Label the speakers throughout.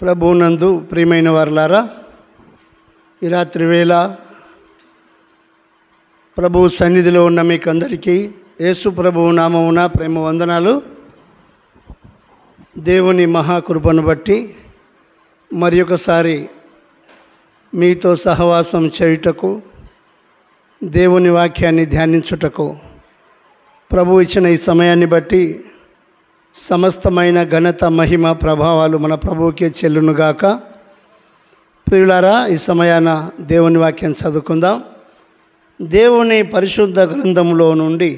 Speaker 1: ప్రభువునందు ప్రియమైన వారలారా, ఈ రాత్రి వేళ ప్రభువు సన్నిధిలో ఉన్న మీకు అందరికీ యేసు ప్రభువు నామమున ప్రేమ వందనాలు. దేవుని మహాకృపను బట్టి మరి ఒకసారి మీతో సహవాసం చేయుటకు, దేవుని వాక్యాన్ని ధ్యానించుటకు ప్రభు ఇచ్చిన ఈ సమయాన్ని బట్టి సమస్తమైన ఘనత, మహిమ, ప్రభావాలు మన ప్రభువుకే చెల్లునుగాక. ప్రియులారా, ఈ సమయాన దేవుని వాక్యం చదువుకుందాం. దేవుని పరిశుద్ధ గ్రంథంలో నుండి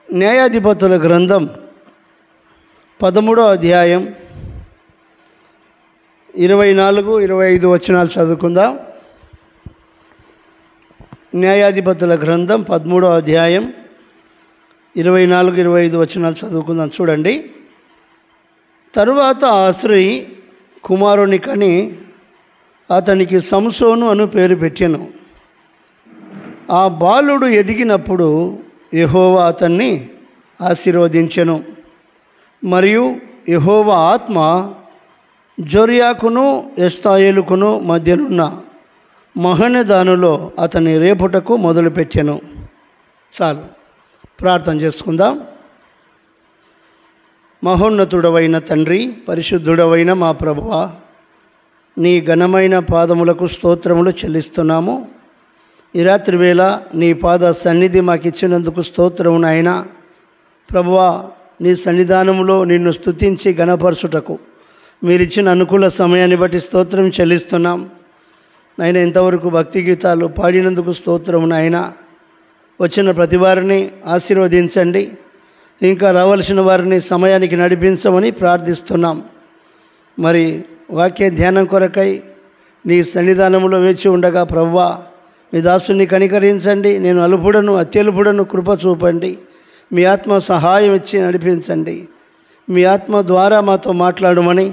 Speaker 1: న్యాయాధిపతుల గ్రంథం 13వ అధ్యాయం 24-25 వచనాలు చదువుకుందాం. న్యాయాధిపతుల గ్రంథం 13వ అధ్యాయం 24-25 వచనాలు చదువుకుందాం. చూడండి. తరువాత ఆ స్త్రీ కుమారుని కని అతనికి సంసోను అను పేరు పెట్టెను. ఆ బాలుడు ఎదిగినప్పుడు యెహోవా అతన్ని ఆశీర్వదించెను. మరియు యెహోవా ఆత్మ జొర్యాకును ఎస్తాయేలుకును మధ్యనున్న మహనెదానులో అతని రేపుటకు మొదలుపెట్టెను. చాలు, ప్రార్థన చేసుకుందాం. మహోన్నతుడవైన తండ్రి, పరిశుద్ధుడవైన మా ప్రభువా, నీ ఘనమైన పాదములకు స్తోత్రములు చెల్లిస్తున్నాము. ఈ రాత్రి వేళ నీ పాద సన్నిధి మాకు ఇచ్చినందుకు స్తోత్రము నాయనా. ప్రభువా, నీ సన్నిధానములో నిన్ను స్తుతించి ఘనపరచుటకు మీరిచ్చిన అనుకూల సమయాన్ని బట్టి స్తోత్రం చెల్లిస్తున్నాం నాయన. ఇంతవరకు భక్తి గీతాలు పాడినందుకు స్తోత్రము నాయనా. వచ్చిన ప్రతి వారిని ఆశీర్వదించండి. ఇంకా రావాల్సిన వారిని సమయానికి నడిపించమని ప్రార్థిస్తున్నాం. మరి వాక్య ధ్యానం కొరకై నీ సన్నిధానంలో వేచి ఉండగా ప్రభువా, మీ దాసుని కనికరించండి. నేను అలుపుడను, అత్యలుపుడను, కృప చూపండి. మీ ఆత్మ సహాయం ఇచ్చి నడిపించండి. మీ ఆత్మ ద్వారా మాతో మాట్లాడమని,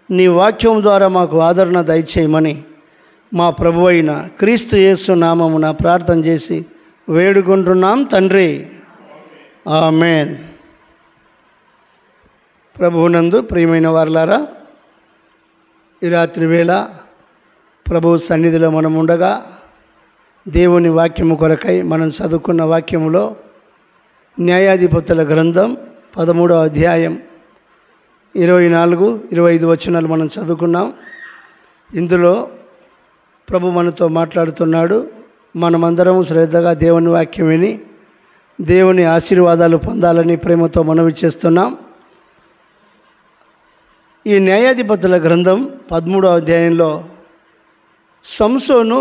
Speaker 1: నీ వాక్యం ద్వారా మాకు ఆదరణ దయచేయమని మా ప్రభువైన క్రీస్తు యేసు నామమున ప్రార్థన చేసి వేడుకుంటున్నాం తండ్రి, ఆమేన్. ప్రభువునందు ప్రియమైన వారలారా, ఈ రాత్రి వేళ ప్రభు సన్నిధిలో మనం ఉండగా దేవుని వాక్యము కొరకై మనం చదువుకున్న వాక్యములో న్యాయాధిపతుల గ్రంథం 13వ అధ్యాయం 24-25 వచనాలు మనం చదువుకున్నాం. ఇందులో ప్రభు మనతో మాట్లాడుతున్నాడు. మనమందరము శ్రద్ధగా దేవుని వాక్యం విని దేవుని ఆశీర్వాదాలు పొందాలని ప్రేమతో మనవి చేస్తున్నాం. ఈ న్యాయాధిపతుల గ్రంథం 13వ అధ్యాయంలో సంసోను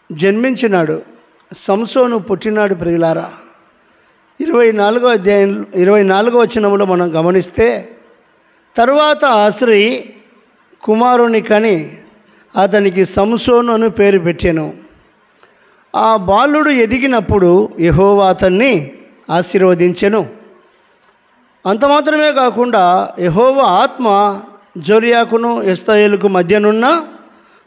Speaker 1: జన్మించినాడు. సంసోను పుట్టినాడు. ప్రియులారా, 24వ అధ్యాయం 24వ వచనంలో మనం గమనిస్తే, తరువాత ఆ స్త్రీ కుమారుని కని అతనికి సంసోను అని పేరు పెట్టెను. ఆ బాలుడు ఎదిగినప్పుడు యెహోవా అతన్ని ఆశీర్వదించెను. అంత మాత్రమే కాకుండా యెహోవా ఆత్మ జొర్యాకును ఎస్తాయేలుకు మధ్యనున్న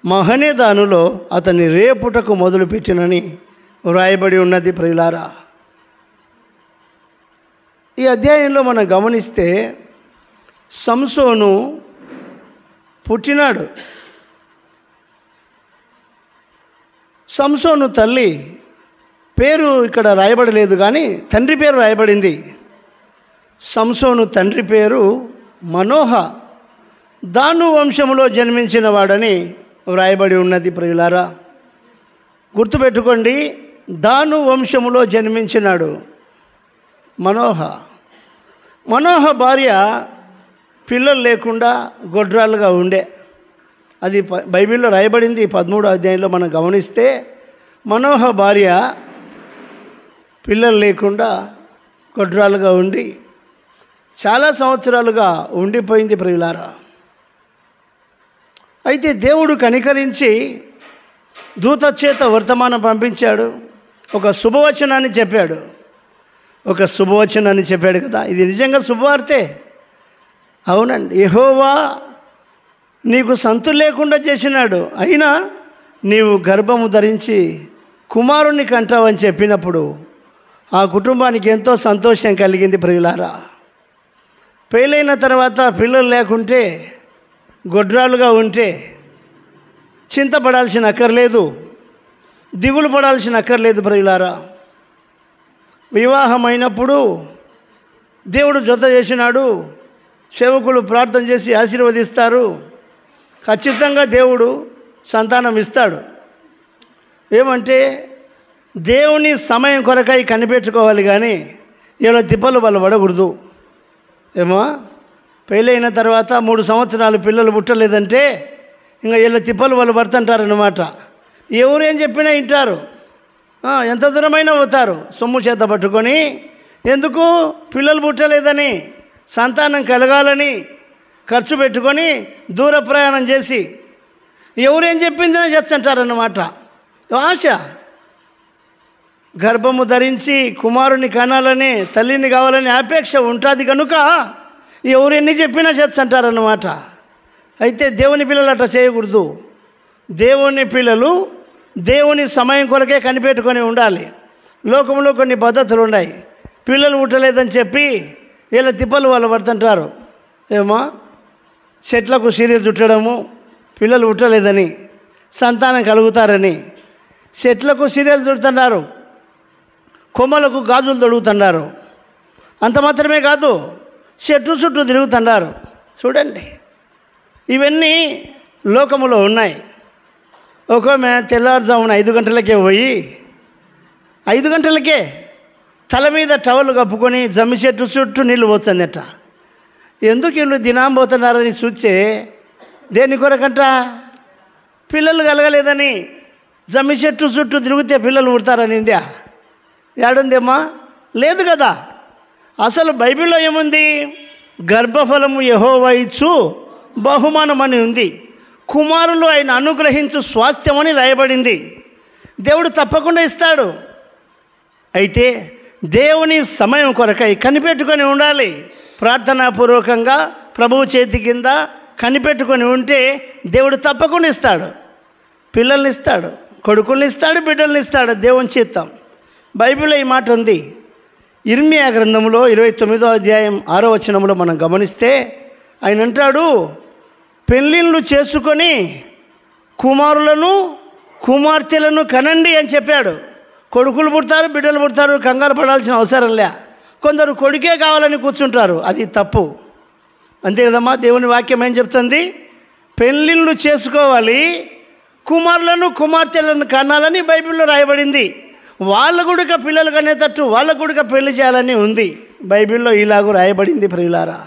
Speaker 1: మహనెదానులో అతని రేపుటకు మొదలుపెట్టినని వ్రాయబడి ఉన్నది. ప్రియులారా, ఈ అధ్యాయంలో మనం గమనిస్తే సంసోను పుట్టినాడు. సంసోను తల్లి పేరు ఇక్కడ రాయబడలేదు, కానీ తండ్రి పేరు రాయబడింది. సంసోను తండ్రి పేరు మనోహ, దాను వంశములో జన్మించిన వాడని వ్రాయబడి ఉన్నది. ప్రియులారా, గుర్తుపెట్టుకోండి, దాను వంశములో జన్మించినాడు మనోహ. మనోహ భార్య పిల్లలు లేకుండా గొడ్రాలుగా ఉండే, అది బైబిల్లో రాయబడింది. 13వ అధ్యాయంలో మనం గమనిస్తే మనోహ భార్య పిల్లలు లేకుండా గొడ్రాలుగా ఉండి చాలా సంవత్సరాలుగా ఉండిపోయింది. ప్రియులారా, అయితే దేవుడు కనికరించి దూత చేత వర్తమానం పంపించాడు. ఒక శుభవచనాన్ని చెప్పాడు. కదా, ఇది నిజంగా శుభవార్తే. అవునండి, యెహోవా నీకు సంతు లేకుండా చేసినాడు, అయినా నీవు గర్భము ధరించి కుమారుణ్ణి కంటావని చెప్పినప్పుడు ఆ కుటుంబానికి ఎంతో సంతోషం కలిగింది. ప్రియులారా, పెళ్ళైన తర్వాత పిల్లలు లేకుంటే గొడ్రాలుగా ఉంటే చింతపడాల్సిన అక్కర్లేదు, దిగులు పడాల్సిన అక్కర్లేదు ప్రియులారా. వివాహమైనప్పుడు దేవుడు జత చేసినాడు, సేవకులు ప్రార్థన చేసి ఆశీర్వదిస్తారు. ఖచ్చితంగా దేవుడు సంతానం ఇస్తాడు. ఏమంటే దేవుని సమయం కొరకై కనిపెట్టుకోవాలి, కానీ ఇలా తిప్పలు వాళ్ళు పడకూడదు. ఏమో పెళ్ళైన తర్వాత 3 సంవత్సరాలు పిల్లలు పుట్టలేదంటే ఇంకా వీళ్ళ తిప్పలు వాళ్ళు పడుతుంటారన్నమాట. ఎవరు ఏం చెప్పినా వింటారు, ఎంత దూరమైనా పోతారు సొమ్ము చేత పట్టుకొని. ఎందుకు? పిల్లలు పుట్టలేదని, సంతానం కలగాలని ఖర్చు పెట్టుకొని దూర ప్రయాణం చేసి ఎవరేం చెప్పిందో చేస్తుంటారన్నమాట. ఆశ, గర్భము ధరించి కుమారుని కనాలని, తల్లిని కావాలని అపేక్ష ఉంటుంది కనుక ఎవరెన్ని చెప్పినా చేస్తుంటారన్నమాట. అయితే దేవుని పిల్లలు అట్లా చేయకూడదు. దేవుని పిల్లలు దేవుని సమయం కొరకే కనిపెట్టుకొని ఉండాలి. లోకంలో కొన్ని పద్ధతులు ఉన్నాయి. పిల్లలు పుట్టలేదని చెప్పి వీళ్ళ తిప్పలు వాళ్ళు పడుతుంటారు. ఏమో చెట్లకు సిరియలు చుట్టడము, పిల్లలు పుట్టలేదని, సంతానం కలుగుతారని చెట్లకు సిరియలు చుడుతున్నారు, కొమ్మలకు గాజులు తొడుగుతున్నారు. అంత మాత్రమే కాదు, చెట్టు చుట్టూ తిరుగుతున్నారు. చూడండి, ఇవన్నీ లోకములో ఉన్నాయి. ఒక్కొమ్మ తెల్లవారుజామున 5 గంటలకే పోయి 5 గంటలకే తల మీద టవల్ కప్పుకొని జమ్మి చెట్టు చుట్టూ నీళ్ళు పోతుందట. ఎందుకు వీళ్ళు దినాం పోతున్నారని చూచే, దేని కొరకంట? పిల్లలు కలగలేదని జమ్మి చెట్టు చుట్టూ తిరిగితే పిల్లలు పుడతారని ఉందా? ఏడుందేమ్మా? లేదు కదా. అసలు బైబిల్లో ఏముంది? గర్భఫలము యెహోవా ఇచ్చు బహుమానం అని ఉంది. కుమారులు ఆయన అనుగ్రహించు స్వాస్థ్యమని రాయబడింది. దేవుడు తప్పకుండా ఇస్తాడు. అయితే దేవుని సమయం కొరకై కనిపెట్టుకొని ఉండాలి. ప్రార్థనాపూర్వకంగా ప్రభువు చేతి కింద కనిపెట్టుకొని ఉంటే దేవుడు తప్పకుండా ఇస్తాడు. పిల్లల్ని ఇస్తాడు, కొడుకుల్ని ఇస్తాడు, బిడ్డల్ని ఇస్తాడు. దేవుని చిత్తం. బైబిల్లో ఈ మాట ఉంది. ఇర్మియా గ్రంథంలో 29వ అధ్యాయం 6వ వచనంలో మనం గమనిస్తే ఆయన అంటాడు, పెళ్ళిళ్ళు చేసుకొని కుమారులను కుమార్తెలను కనండి అని చెప్పాడు. కొడుకులు పుడతారు, బిడ్డలు పుడతారు, కంగారు పడాల్సిన అవసరం లే. కొందరు కొడుకే కావాలని కూర్చుంటారు, అది తప్పు. అంతే కదమ్మా. దేవుని వాక్యం ఏం చెప్తుంది? పెళ్ళిళ్ళు చేసుకోవాలి, కుమారులను కుమార్తెలను కనాలని బైబిల్లో రాయబడింది. వాళ్ళ కూడా పిల్లలు కనేటట్టు వాళ్ళ కూడా పెళ్లి చేయాలని ఉంది. బైబిల్లో ఇలాగూ రాయబడింది ప్రియులారా.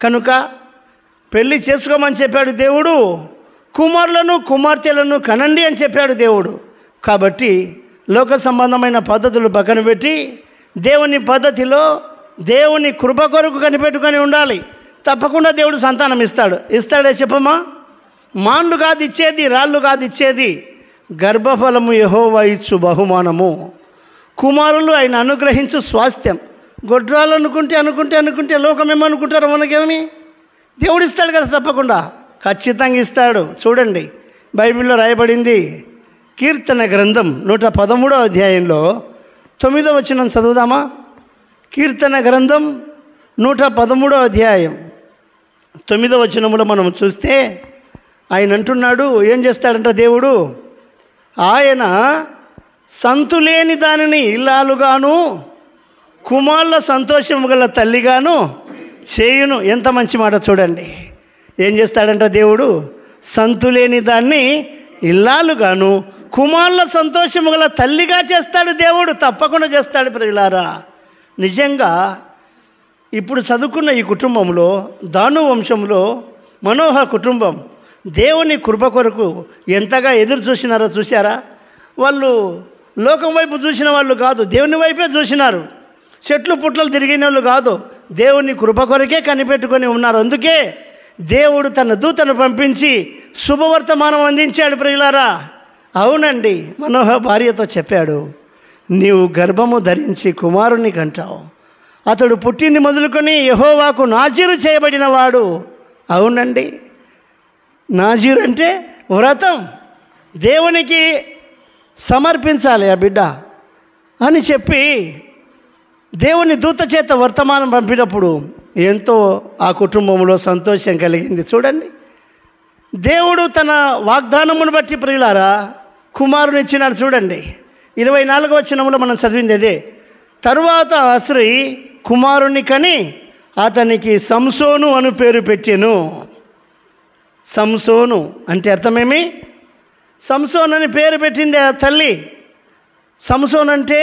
Speaker 1: కనుక పెళ్లి చేసుకోమని చెప్పాడు దేవుడు, కుమారులను కుమార్తెలను కనండి అని చెప్పాడు దేవుడు. కాబట్టి లోక సంబంధమైన పద్ధతులు పక్కన పెట్టి దేవుని పద్ధతిలో దేవుని కృప కొరకు కనిపెట్టుకొని ఉండాలి. తప్పకుండా దేవుడు సంతానం ఇస్తాడు. ఇస్తాడే చెప్పమ్మా? మాండ్లు కాదు ఇచ్చేది, రాళ్ళు కాదు ఇచ్చేది. గర్భఫలము యెహోవా ఇచ్చు బహుమానము, కుమారులు ఆయన అనుగ్రహించు స్వాస్థ్యం. గొడ్రాలు అనుకుంటే లోకం ఏమనుకుంటారో మనకేమి? దేవుడు ఇస్తాడు కదా, తప్పకుండా ఖచ్చితంగా ఇస్తాడు. చూడండి, బైబిల్లో రాయబడింది. కీర్తన గ్రంథం 113వ అధ్యాయంలో 9వ వచనం చదువుదామా? కీర్తన గ్రంథం 113వ అధ్యాయం 9వ వచనంలో మనం చూస్తే ఆయన అంటున్నాడు, ఏం చేస్తాడంట దేవుడు? ఆయన సంతులేని దానిని ఇల్లాలుగాను కుమారుల సంతోషము గల తల్లిగాను చేయును. ఎంత మంచి మాట చూడండి. ఏం చేస్తాడంట దేవుడు? సంతులేని దాన్ని ఇల్లాలుగాను కుమారుల సంతోషము గల తల్లిగా చేస్తాడు దేవుడు. తప్పకుండా చేస్తాడు ప్రియులారా. నిజంగా ఇప్పుడు చదువుకున్న ఈ కుటుంబంలో, దాను వంశంలో మనోహ కుటుంబం దేవుని కృప కొరకు ఎంతగా ఎదురు చూసినారో చూశారా? వాళ్ళు లోకం వైపు చూసిన వాళ్ళు కాదు, దేవుని వైపే చూసినారు. చెట్లు పుట్లలు తిరిగిన వాళ్ళు కాదు, దేవుని కృప కొరకే కనిపెట్టుకొని ఉన్నారు. అందుకే దేవుడు తన దూతను పంపించి శుభవర్తమానం అందించాడు ప్రియులారా. అవునండి, మనోహ భార్యతో చెప్పాడు, నీవు గర్భము ధరించి కుమారుని కంటావు. అతడు పుట్టింది మొదలుకొని యెహోవాకు నాజీరు చేయబడిన వాడు. అవునండి, నాజీరు అంటే వ్రతం, దేవునికి సమర్పించాలి ఆ బిడ్డ అని చెప్పి దేవుని దూత చేత వర్తమానం పంపినప్పుడు ఎంతో ఆ కుటుంబంలో సంతోషం కలిగింది. చూడండి, దేవుడు తన వాగ్దానమును బట్టి ప్రియులారా కుమారుని ఇచ్చినాడు. చూడండి 24వ వచనంలో మనం చదివింది అదే. తరువాత ఆ స్త్రీ కుమారుని కని అతనికి సంసోను అను పేరు పెట్టెను. సంసోను అంటే అర్థమేమి? సంసోన్ అని పేరు పెట్టింది ఆ తల్లి. సంసోన్ అంటే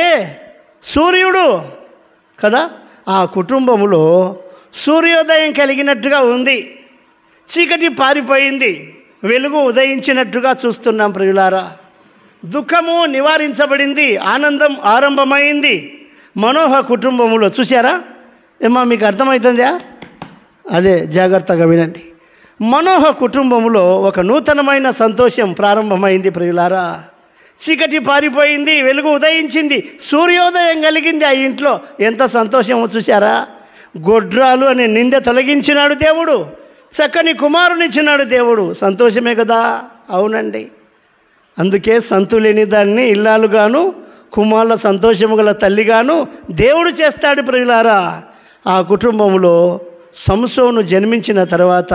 Speaker 1: సూర్యుడు కదా. ఆ కుటుంబంలో సూర్యోదయం కలిగినట్టుగా ఉంది. చీకటి పారిపోయింది, వెలుగు ఉదయించినట్టుగా చూస్తున్నాం ప్రియులారా. దుఃఖము నివారించబడింది, ఆనందం ఆరంభమైంది మనోహ కుటుంబంలో. చూసారా ఏమా? మీకు అర్థమవుతుందా? అదే జాగ్రత్తగా వినండి. మనోహ కుటుంబంలో ఒక నూతనమైన సంతోషం ప్రారంభమైంది ప్రియులారా. చీకటి పారిపోయింది, వెలుగు ఉదయించింది, సూర్యోదయం కలిగింది ఆ ఇంట్లో. ఎంత సంతోషమో చూసారా? గొడ్రాలు అనే నిందె తొలగించినాడు దేవుడు, చక్కని కుమారునిచ్చినాడు దేవుడు. సంతోషమే కదా? అవునండి. అందుకే సంతులేని దాన్ని ఇల్లాలుగాను, కుమారుల సంతోషము గల తల్లిగాను దేవుడు చేస్తాడు ప్రియులారా. ఆ కుటుంబంలో సంసోను జన్మించిన తర్వాత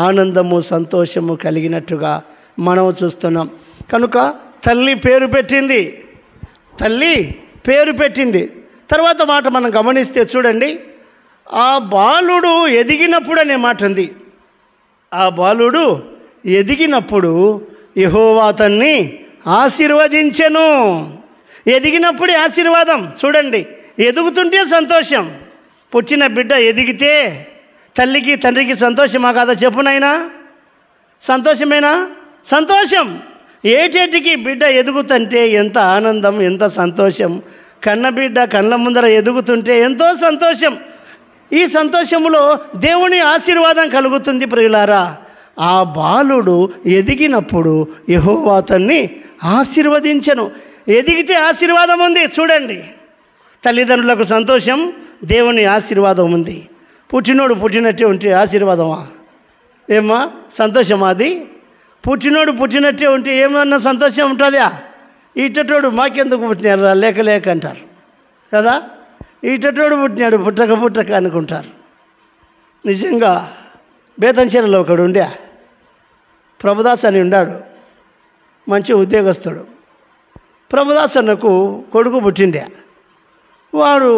Speaker 1: ఆనందము సంతోషము కలిగినట్టుగా మనం చూస్తున్నాం. కనుక తల్లి పేరు పెట్టింది, తల్లి పేరు పెట్టింది. తర్వాత మాట మనం గమనిస్తే చూడండి, ఆ బాలుడు ఎదిగినప్పుడు అనే మాట ఉంది. ఆ బాలుడు ఎదిగినప్పుడు యెహోవా అతన్ని ఆశీర్వదించెను. ఎదిగినప్పుడే ఆశీర్వాదం. చూడండి, ఎదుగుతుంటే సంతోషం. పుట్టిన బిడ్డ ఎదిగితే తల్లికి తండ్రికి సంతోషమా కాదా చెప్పునైనా? సంతోషమేనా? సంతోషం. ఏటేటికి బిడ్డ ఎదుగుతుంటే ఎంత ఆనందం, ఎంత సంతోషం. కన్న బిడ్డ కళ్ళ ముందర ఎదుగుతుంటే ఎంతో సంతోషం. ఈ సంతోషములో దేవుని ఆశీర్వాదం కలుగుతుంది ప్రియులారా. ఆ బాలుడు ఎదిగినప్పుడు యెహోవా అతన్ని ఆశీర్వదించెను. ఎదిగితే ఆశీర్వాదం ఉంది. చూడండి, తల్లిదండ్రులకు సంతోషం, దేవుని ఆశీర్వాదం ఉంది. పుట్టినోడు పుట్టినట్టే ఉంటే ఆశీర్వాదమా? ఏమా సంతోషమా? అది పుట్టినోడు పుట్టినట్టే ఉంటే ఏమన్నా సంతోషం ఉంటుందా? ఈటటోడు మాకెందుకు పుట్టినారు లేక లేక అంటారు కదా. ఈటటోడు పుట్టినాడు పుట్టక పుట్టక అనుకుంటారు. నిజంగా బేతంచెరలో ఒకడు ఉండే, ప్రభుదాస్ అని ఉన్నాడు, మంచి ఉద్యోగస్తుడు. ప్రభుదాస్ అన్నకు కొడుకు పుట్టిండే. వాడు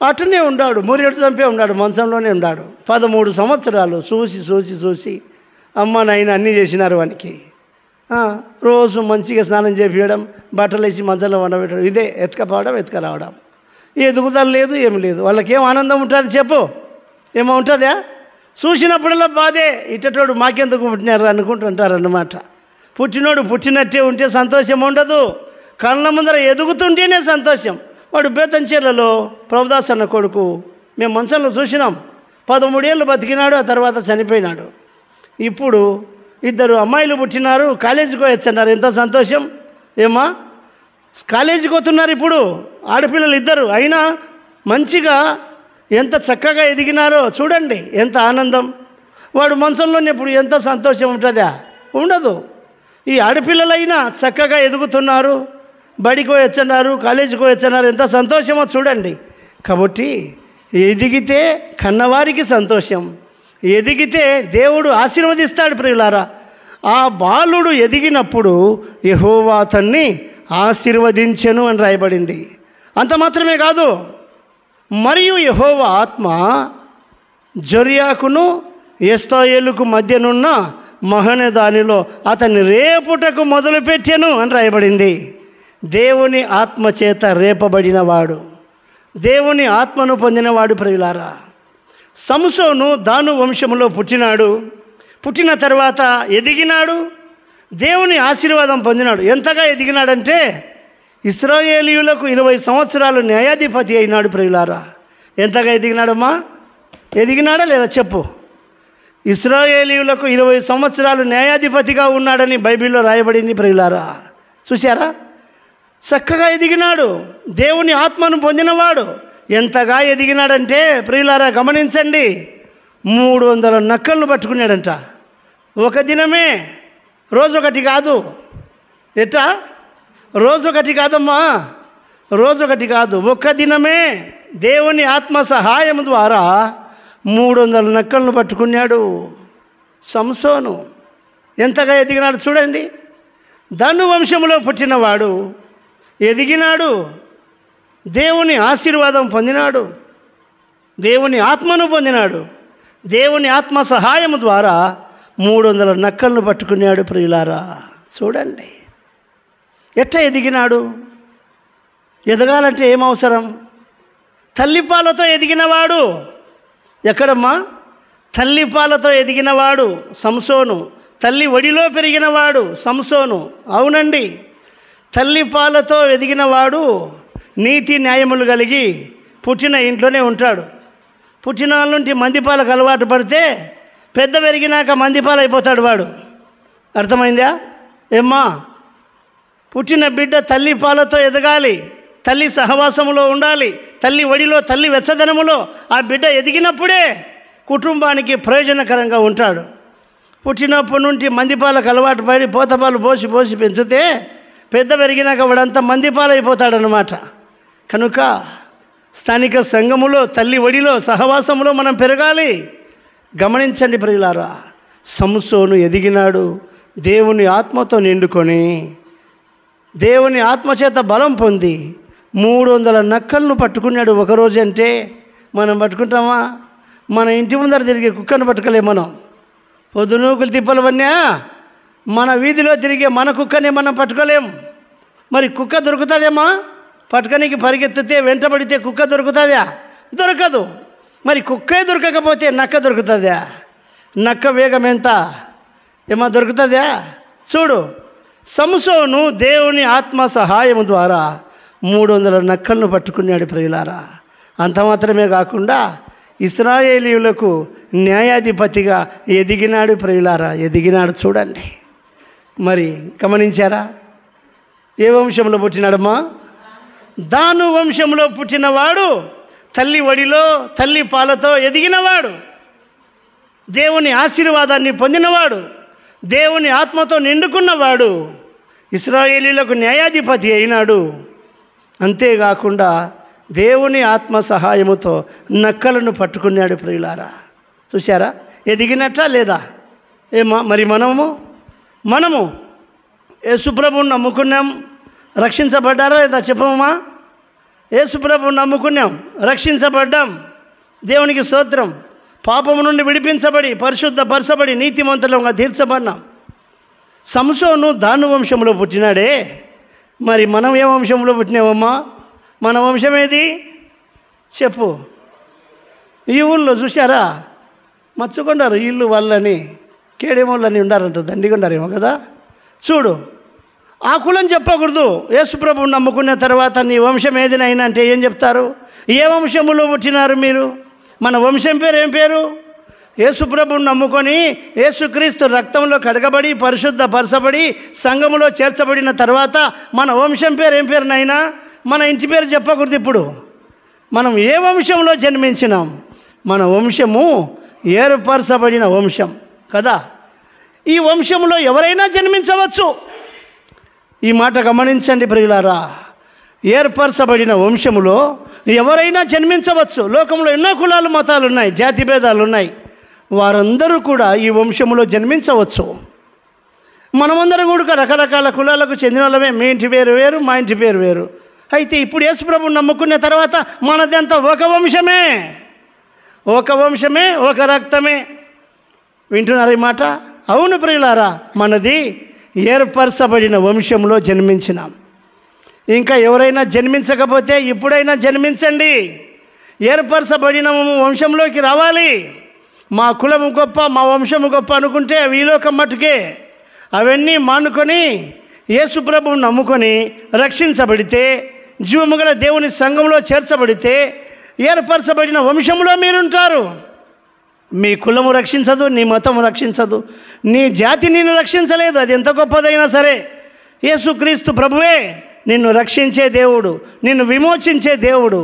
Speaker 1: అటునే ఉన్నాడు, మూరేడు చంపే ఉన్నాడు, మంచంలోనే ఉన్నాడు. 13 సంవత్సరాలు చూసి అమ్మ నాయన అన్నీ చేసినారు వానికి. రోజు మంచిగా స్నానం చేపించడం, బట్టలు వేసి మంచంలో వండబెట్టడం, ఇదే ఎత్తుకపోవడం ఎత్తుక రావడం. ఎదుగుదల లేదు, ఏమి లేదు. వాళ్ళకేం ఆనందం ఉంటుంది చెప్పు? ఏమో ఉంటుందా? చూసినప్పుడల్లా బాధే. ఇట్టటోడు మాకెందుకు పుట్టినారు అనుకుంటుంటారన్నమాట. పుట్టినోడు పుట్టినట్టే ఉంటే సంతోషం ఉండదు, కళ్ళ ముందర ఎదుగుతుంటేనే సంతోషం. వాడు బేతంచెర్లలో ప్రభుదాస్ అన్న కొడుకు మేము మంచంలో చూసినాం. 13 ఏళ్ళు బతికినాడు, ఆ తర్వాత చనిపోయినాడు. ఇప్పుడు 2 అమ్మాయిలు పుట్టినారు, కాలేజీకి వచ్చన్నారు. ఎంత సంతోషం ఏమా! కాలేజీకి పోతున్నారు ఇప్పుడు ఆడపిల్లలు 2. అయినా మంచిగా ఎంత చక్కగా ఎదిగినారో చూడండి, ఎంత ఆనందం. వాడు మంచంలోనే ఇప్పుడు ఎంత సంతోషం ఉంటుందా? ఉండదు. ఈ ఆడపిల్లలైనా చక్కగా ఎదుగుతున్నారు, బడికి వచ్చన్నారు, కాలేజీకి వచ్చన్నారు. ఎంత సంతోషమో చూడండి. కాబట్టి ఎదిగితే కన్నవారికి సంతోషం, ఎదిగితే దేవుడు ఆశీర్వదిస్తాడు ప్రియులారా. ఆ బాలుడు ఎదిగినప్పుడు యెహోవా అతన్ని ఆశీర్వదించెను అని రాయబడింది. అంత మాత్రమే కాదు, మరియు యెహోవా ఆత్మ జొర్యాకును ఎస్తాయేలుకు మధ్యనున్న మహనదానిలో అతన్ని రేపుటకు మొదలుపెట్టెను అని రాయబడింది. దేవుని ఆత్మ చేత రేపబడినవాడు, దేవుని ఆత్మను పొందినవాడు ప్రియులారా. సంసోను దాను వంశములో పుట్టినాడు. పుట్టిన తర్వాత ఎదిగినాడు, దేవుని ఆశీర్వాదం పొందినాడు. ఎంతగా ఎదిగినాడంటే ఇశ్రాయేలీయులకు 20 సంవత్సరాలు న్యాయాధిపతి అయినాడు ప్రియులారా. ఎంతగా ఎదిగినాడమ్మా? ఎదిగినాడా లేదా చెప్పు? ఇశ్రాయేలీయులకు 20 సంవత్సరాలు న్యాయాధిపతిగా ఉన్నాడని బైబిల్లో రాయబడింది ప్రియులారా. చూశారా? చక్కగా ఎదిగినాడు, దేవుని ఆత్మను పొందినవాడు. ఎంతగా ఎదిగినాడంటే ప్రియులారా గమనించండి, 300 నక్కలను పట్టుకున్నాడంట. ఒక దినమే, రోజొకటి కాదు. ఎట్టా? రోజొకటి కాదమ్మా, రోజొకటి కాదు, ఒక్క దినమే దేవుని ఆత్మ సహాయం ద్వారా 300 నక్కలను పట్టుకున్నాడు సంసోను. ఎంతగా ఎదిగినాడు చూడండి. దాను వంశములో పుట్టినవాడు ఎదిగినాడు, దేవుని ఆశీర్వాదం పొందినాడు, దేవుని ఆత్మను పొందినాడు. దేవుని ఆత్మ సహాయము ద్వారా 300 నక్కలను పట్టుకున్నాడు. ప్రియులారా చూడండి ఎట్లా ఎదిగినాడు. ఎదగాలంటే ఏమవసరం? తల్లిపాలతో ఎదిగినవాడు. ఎక్కడమ్మా? తల్లిపాలతో ఎదిగినవాడు సంసోను. తల్లి ఒడిలో పెరిగినవాడు సంసోను. అవునండి, తల్లిపాలతో ఎదిగినవాడు నీతి న్యాయములు కలిగి పుట్టిన ఇంట్లోనే ఉంటాడు. పుట్టిన వాళ్ళ నుండి మందిపాలకు అలవాటు పడితే పెద్ద పెరిగినాక మందిపాలు అయిపోతాడు వాడు. అర్థమైందా ఏమ్మా? పుట్టిన బిడ్డ తల్లి పాలతో ఎదగాలి, తల్లి సహవాసములో ఉండాలి, తల్లి ఒడిలో, తల్లి వెచ్చదనములో ఆ బిడ్డ ఎదిగినప్పుడే కుటుంబానికి ప్రయోజనకరంగా ఉంటాడు. పుట్టినప్పటి నుండి మందిపాలకు అలవాటు పడి పోతపాలు పోసి పోసి పెంచితే పెద్ద పెరిగినాక వాడంతా మందిపాలు అయిపోతాడనమాట. కనుక స్థానిక సంఘములో తల్లి ఒడిలో సహవాసములో మనం పెరగాలి. గమనించండి ప్రియులారా, సంసోను ఎదిగినాడు. దేవుని ఆత్మతో నిండుకొని దేవుని ఆత్మచేత బలం పొంది 300 నక్కలను పట్టుకున్నాడు. ఒకరోజు అంటే మనం పట్టుకుంటామా? మన ఇంటి ముందర తిరిగే కుక్కను పట్టుకోలేము మనం. పొద్దునూకులు తిప్పలవన్నా మన వీధిలో తిరిగే మన కుక్కని మనం పట్టుకోలేం. మరి కుక్క దొరుకుతుందేమా? పట్టుకనికి పరిగెత్తితే వెంటబడితే కుక్క దొరుకుతుందా? దొరకదు. మరి కుక్కే దొరకకపోతే నక్క దొరుకుతుందా? నక్క వేగం ఎంత ఏమో దొరుకుతుందా? చూడు, సంసోను దేవుని ఆత్మ సహాయం ద్వారా 300 నక్కలను పట్టుకున్నాడు ప్రియులారా. అంత మాత్రమే కాకుండా ఇశ్రాయేలీయులకు న్యాయాధిపతిగా ఎదిగినాడు ప్రియులారా. ఎదిగినాడు చూడండి. మరి గమనించారా? ఏ వంశంలో పుట్టినాడమ్మా? దాను వంశంలో పుట్టినవాడు తల్లి ఒడిలో తల్లి పాలతో ఎదిగినవాడు, దేవుని ఆశీర్వాదాన్ని పొందినవాడు, దేవుని ఆత్మతో నిండుకున్నవాడు, ఇశ్రాయేలీయులకు న్యాయాధిపతి అయినాడు. అంతేకాకుండా దేవుని ఆత్మ సహాయముతో నక్కలను పట్టుకున్నాడు ప్రియులారా. చూశారా? ఎదిగినట్లా లేదా? ఏమా మరి మనము యేసుప్రభువుని నమ్ముకున్నాం, రక్షించబడ్డారా లేదా చెప్పమమ్మా? యేసుప్రభువుని నమ్ముకున్నాం, రక్షించబడ్డాం. దేవునికి స్తోత్రం. పాపము నుండి విడిపించబడి పరిశుద్ధపరచబడి నీతిమంతులంగా తీర్చబడినాం. సంసోను దాను వంశంలో పుట్టినాడే, మరి మనం ఏ వంశంలో పుట్టినామమ్మా? మన వంశం ఏది చెప్పు? ఈ ఊళ్ళో చూశారా మచ్చుకొండారు ఇల్లు వాళ్ళని కేడేమోళ్ళని ఉండారంట, దండిగొండారేమో కదా. చూడు, ఆ కులం చెప్పకూడదు. యేసుప్రభువుని నమ్ముకున్న తర్వాత నీ వంశం ఏదినైనా అంటే ఏం చెప్తారు? ఏ వంశములో పుట్టినారు మీరు? మన వంశం పేరు ఏం పేరు? యేసుప్రభువుని నమ్ముకొని యేసుక్రీస్తు రక్తంలో కడగబడి పరిశుద్ధపరచబడి సంఘములో చేర్చబడిన తర్వాత మన వంశం పేరు ఏం పేరు నైనా? మన ఇంటి పేరు చెప్పకూడదు. ఇప్పుడు మనం ఏ వంశంలో జన్మించినాం? మన వంశము ఏర్పరచబడిన వంశం కదా. ఈ వంశంలో ఎవరైనా జన్మించవచ్చు. ఈ మాట గమనించండి ప్రియులారా. ఏర్పరచబడిన వంశములో ఎవరైనా జన్మించవచ్చు. లోకంలో ఎన్నో కులాలు మతాలు ఉన్నాయి, జాతి భేదాలు ఉన్నాయి. వారందరూ కూడా ఈ వంశములో జన్మించవచ్చు. మనమందరం కూడా రకరకాల కులాలకు చెందిన వాళ్ళమే. మీ ఇంటి పేరు వేరు, మా ఇంటి పేరు వేరు. అయితే ఇప్పుడు యేసుప్రభువుని నమ్ముకున్న తర్వాత మనదంతా ఒక వంశమే, ఒక రక్తమే. వింటున్నారు ఈ మాట? అవును ప్రియులారా, మనది ఏర్పరచబడిన వంశంలో జన్మించినాం. ఇంకా ఎవరైనా జన్మించకపోతే ఇప్పుడైనా జన్మించండి. ఏర్పరచబడిన వంశంలోకి రావాలి. మా కులము గొప్ప, మా వంశము గొప్ప అనుకుంటే అవి ఈ లోకం మట్టుకే. అవన్నీ మానుకొని యేసుప్రభువుని నమ్ముకొని రక్షించబడితే, జీవము గల దేవుని సంఘంలో చేర్చబడితే ఏర్పరచబడిన వంశంలో మీరుంటారు. మీ కులము రక్షించదు, నీ మతము రక్షించదు, నీ జాతి నిన్ను రక్షించలేదు. అది ఎంత గొప్పదైనా సరే యేసుక్రీస్తు ప్రభువే నిన్ను రక్షించే దేవుడు, నిన్ను విమోచించే దేవుడు,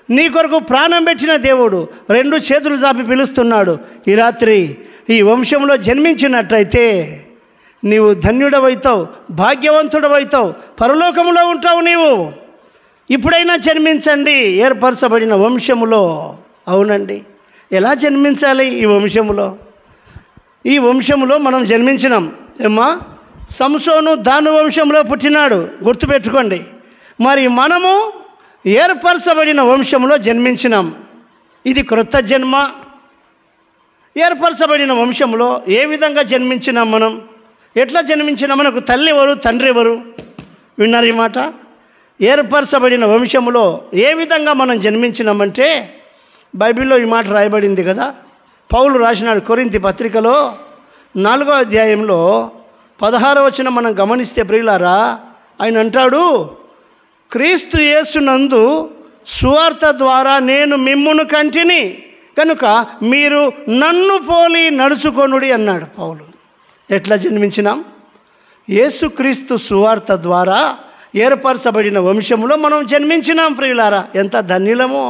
Speaker 1: నీ కొరకు ప్రాణం పెట్టిన దేవుడు 2 చేతులు చాపి పిలుస్తున్నాడు. ఈ రాత్రి ఈ వంశంలో జన్మించినట్టయితే నీవు ధన్యుడవైతావు, భాగ్యవంతుడవైతావు, పరలోకములో ఉంటావు నీవు. ఇప్పుడైనా జన్మించండి ఏర్పరచబడిన వంశములో. అవునండి, ఎలా జన్మించాలి? ఈ వంశములో మనం జన్మించినాం. ఏమ్మా, సంసోను దాను వంశంలో పుట్టినాడు, గుర్తుపెట్టుకోండి. మరి మనము ఏర్పరచబడిన వంశంలో జన్మించినాం. ఇది క్రొత్త జన్మ. ఏర్పరచబడిన వంశంలో ఏ విధంగా జన్మించినాం? మనం ఎట్లా జన్మించినాం? మనకు తల్లి ఎవరు, తండ్రి ఎవరు? విన్నారు ఈ మాట? ఏర్పరచబడిన వంశంలో ఏ విధంగా మనం జన్మించినామంటే బైబిల్లో ఈ మాట రాయబడింది కదా. పౌలు రాసినాడు కొరింథీ పత్రికలో 4వ అధ్యాయంలో 16వ వచనం మనం గమనిస్తే ప్రియులారా, ఆయన అంటాడు, క్రీస్తు యేసునందు సువార్త ద్వారా నేను మిమ్మును కంటిని కనుక మీరు నన్ను పోలి నడుచుకొనుడి అన్నాడు పౌలు. ఎట్లా జన్మించినాం? యేసుక్రీస్తు సువార్త ద్వారా ఏర్పరచబడిన వంశంలో మనం జన్మించినాం ప్రియులారా. ఎంత ధన్యులమో,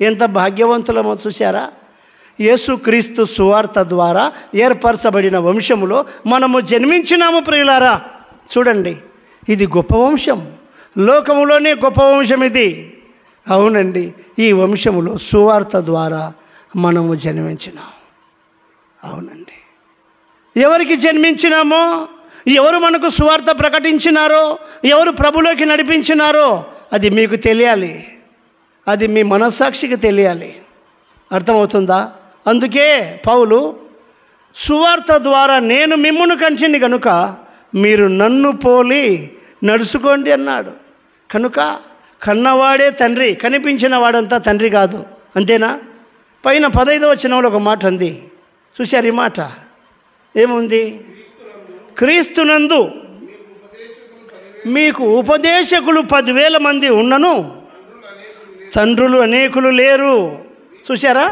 Speaker 1: ఎంత భాగ్యవంతులమో చూశారా? యేసుక్రీస్తు సువార్త ద్వారా ఏర్పరచబడిన వంశంలో మనము జన్మించినాము ప్రియులారా. చూడండి, ఇది గొప్ప వంశం, లోకములోనే గొప్ప వంశం ఇది. అవునండి, ఈ వంశములో సువార్త ద్వారా మనము జన్మించినాం. అవునండి, ఎవరికి జన్మించినామో, ఎవరు మనకు సువార్త ప్రకటించినారో, ఎవరు ప్రభులోకి నడిపించినారో అది మీకు తెలియాలి, అది మీ మనస్సాక్షికి తెలియాలి. అర్థమవుతుందా? అందుకే పౌలు సువార్త ద్వారా నేను మిమ్మును కంటిని కనుక మీరు నన్ను పోలి నడుచుకోండి అన్నాడు. కనుక కన్నవాడే తండ్రి, కనిపించిన వాడంతా తండ్రి కాదు. అంతేనా? పైన 15వ వచనంలో ఒక మాట ఉంది, చూశారు ఈ మాట? ఏముంది? క్రీస్తునందు మీకు ఉపదేశకులు 10,000 మంది ఉన్నను తండ్రులు అనేకులు లేరు. చూశారా?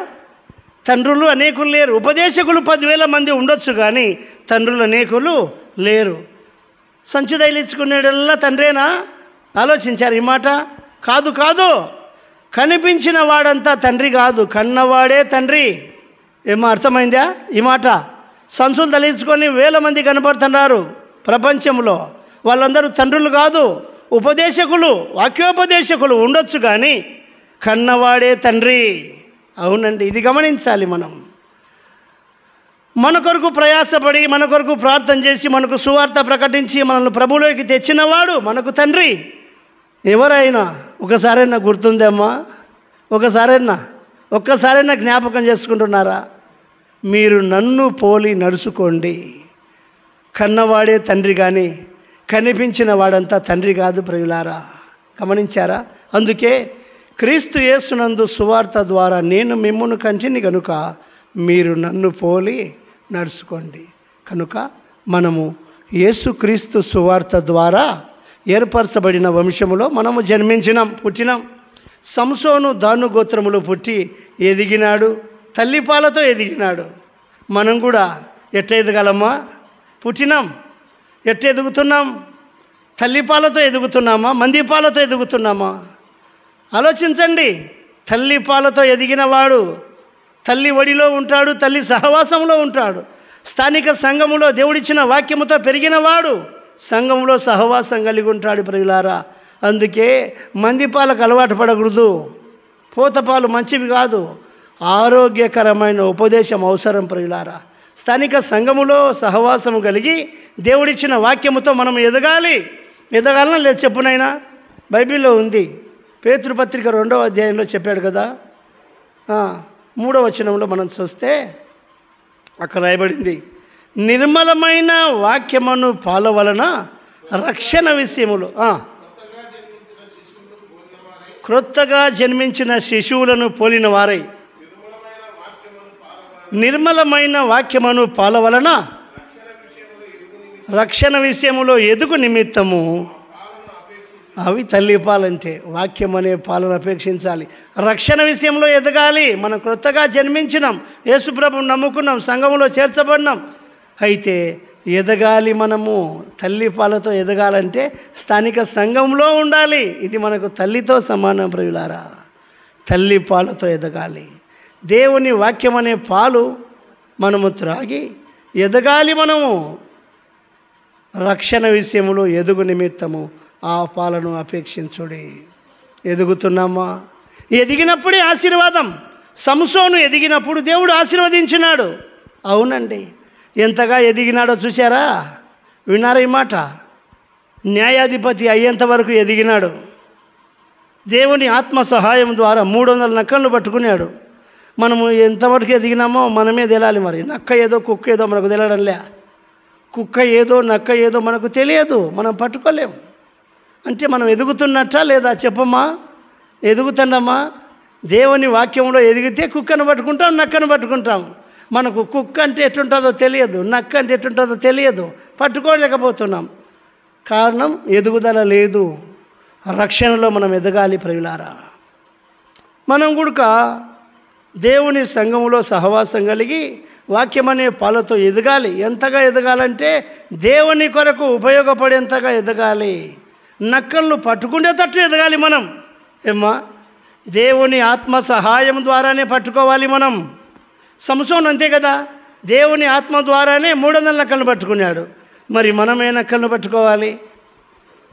Speaker 1: తండ్రులు అనేకులు లేరు. ఉపదేశకులు 10,000 మంది ఉండొచ్చు కానీ తండ్రులు అనేకులు లేరు. సంచి తగిలించుకునేటల్లా తండ్రేనా? ఆలోచించారు ఈ మాట? కాదు కాదు, కనిపించిన వాడంతా తండ్రి కాదు, కన్నవాడే తండ్రి. ఏమో అర్థమైందా ఈ మాట? సంచులు తగిలించుకొని 1000 మంది కనపడుతున్నారు ప్రపంచంలో, వాళ్ళందరూ తండ్రులు కాదు, ఉపదేశకులు, వాక్యోపదేశకులు ఉండొచ్చు కానీ కన్నవాడే తండ్రి. అవునండి, ఇది గమనించాలి. మనం మన కొరకు ప్రయాసపడి, మన కొరకు ప్రార్థన చేసి, మనకు సువార్త ప్రకటించి మనల్ని ప్రభులోకి తెచ్చినవాడు మనకు తండ్రి. ఎవరైనా ఒకసారైనా గుర్తుందేమ్మా? ఒక్కసారైనా జ్ఞాపకం చేసుకుంటున్నారా? మీరు నన్ను పోలి నడుచుకోండి. కన్నవాడే తండ్రి కానీ కనిపించిన వాడంతా తండ్రి కాదు ప్రియులారా. గమనించారా? అందుకే క్రీస్తు యేసునందు సువార్త ద్వారా నేను మిమ్మును కంటిని కనుక మీరు నన్ను పోలి నడుచుకోండి. కనుక మనము యేసుక్రీస్తు సువార్త ద్వారా ఏర్పరచబడిన వంశములో మనము జన్మించినాం, పుట్టినాం. సంసోను దాను గోత్రములో పుట్టి ఎదిగినాడు, తల్లిపాలతో ఎదిగినాడు. మనం కూడా ఎట్లా ఎదగాలమ్మా? పుట్టినాం, ఎట్లా ఎదుగుతున్నాం? తల్లిపాలతో ఎదుగుతున్నామా, మందిపాలతో ఎదుగుతున్నామా? ఆలోచించండి. తల్లిపాలతో ఎదిగినవాడు తల్లి ఒడిలో ఉంటాడు, తల్లి సహవాసంలో ఉంటాడు. స్థానిక సంఘములో దేవుడిచ్చిన వాక్యముతో పెరిగినవాడు సంఘంలో సహవాసం కలిగి ఉంటాడు ప్రియులారా. అందుకే మందిపాలకు అలవాటు పడకూడదు. పోతపాలు మంచివి కాదు. ఆరోగ్యకరమైన ఉపదేశం అవసరం ప్రియులారా. స్థానిక సంఘములో సహవాసం కలిగి దేవుడిచ్చిన వాక్యముతో మనం ఎదగాలనా లేదు చెప్పునైనా? బైబిల్లో ఉంది. పేతురుపత్రిక 2వ అధ్యాయంలో చెప్పాడు కదా, 3వ వచనంలో మనం చూస్తే అక్కడ రాయబడింది, నిర్మలమైన వాక్యమును పాల వలన రక్షణ విషయములు క్రొత్తగా జన్మించిన శిశువులను పోలిన వారై నిర్మలమైన వాక్యమును పాల వలన రక్షణ విషయములో ఎదుగు నిమిత్తము అవి తల్లి పాలంటే వాక్యం అనే పాలను అపేక్షించాలి. రక్షణ విషయంలో ఎదగాలి. మనం క్రొత్తగా జన్మించినాం, యేసుప్రభుని నమ్ముకున్నాం, సంఘములో చేర్చబడినాం. అయితే ఎదగాలి. మనము తల్లి పాలతో ఎదగాలంటే స్థానిక సంఘంలో ఉండాలి. ఇది మనకు తల్లితో సమానం ప్రియులారా. తల్లి పాలతో ఎదగాలి. దేవుని వాక్యం అనే పాలు మనము త్రాగి ఎదగాలి. మనము రక్షణ విషయంలో ఎదుగు నిమిత్తము ఆ పాలను అపేక్షించుడి. ఎదుగుతున్నామా? ఎదిగినప్పుడే ఆశీర్వాదం. సంసోను ఎదిగినప్పుడు దేవుడు ఆశీర్వదించినాడు. అవునండి, ఎంతగా ఎదిగినాడో చూశారా? విన్నారా ఈ మాట? న్యాయాధిపతి అయ్యేంత వరకు ఎదిగినాడు. దేవుని ఆత్మ సహాయం ద్వారా 300 నక్కలను పట్టుకున్నాడు. మనము ఎంతవరకు ఎదిగినామో మనమే తెలాలి. మరి నక్క ఏదో కుక్క ఏదో మనకు తెలడంలే. కుక్క ఏదో నక్క ఏదో మనకు తెలియదు, మనం పట్టుకోలేం. అంటే మనం ఎదుగుతున్నట్టా లేదా చెప్పమ్మా? ఎదుగుతున్నామా? దేవుని వాక్యంలో ఎదిగితే కుక్కను పట్టుకుంటాం, నక్కను పట్టుకుంటాం. మనకు కుక్క అంటే ఎట్టుంటుందో తెలియదు, నక్క అంటే ఎట్టుంటుందో తెలియదు, పట్టుకోలేకపోతున్నాం. కారణం ఎదుగుదల లేదు. రక్షణలో మనం ఎదగాలి ప్రియులారా. మనం కూడా దేవుని సంఘములో సహవాసం కలిగి వాక్యమనే పాలతో ఎదగాలి. ఎంతగా ఎదగాలంటే దేవుని కొరకు ఉపయోగపడేంతగా ఎదగాలి. నక్కలను పట్టుకునేటట్టు ఎదగాలి మనం. ఏమ్మా, దేవుని ఆత్మ సహాయం ద్వారానే పట్టుకోవాలి మనం. సంసోను అంతే కదా, దేవుని ఆత్మ ద్వారానే 300 నక్కలను పట్టుకున్నాడు. మరి మనమే నక్కలను పట్టుకోవాలి.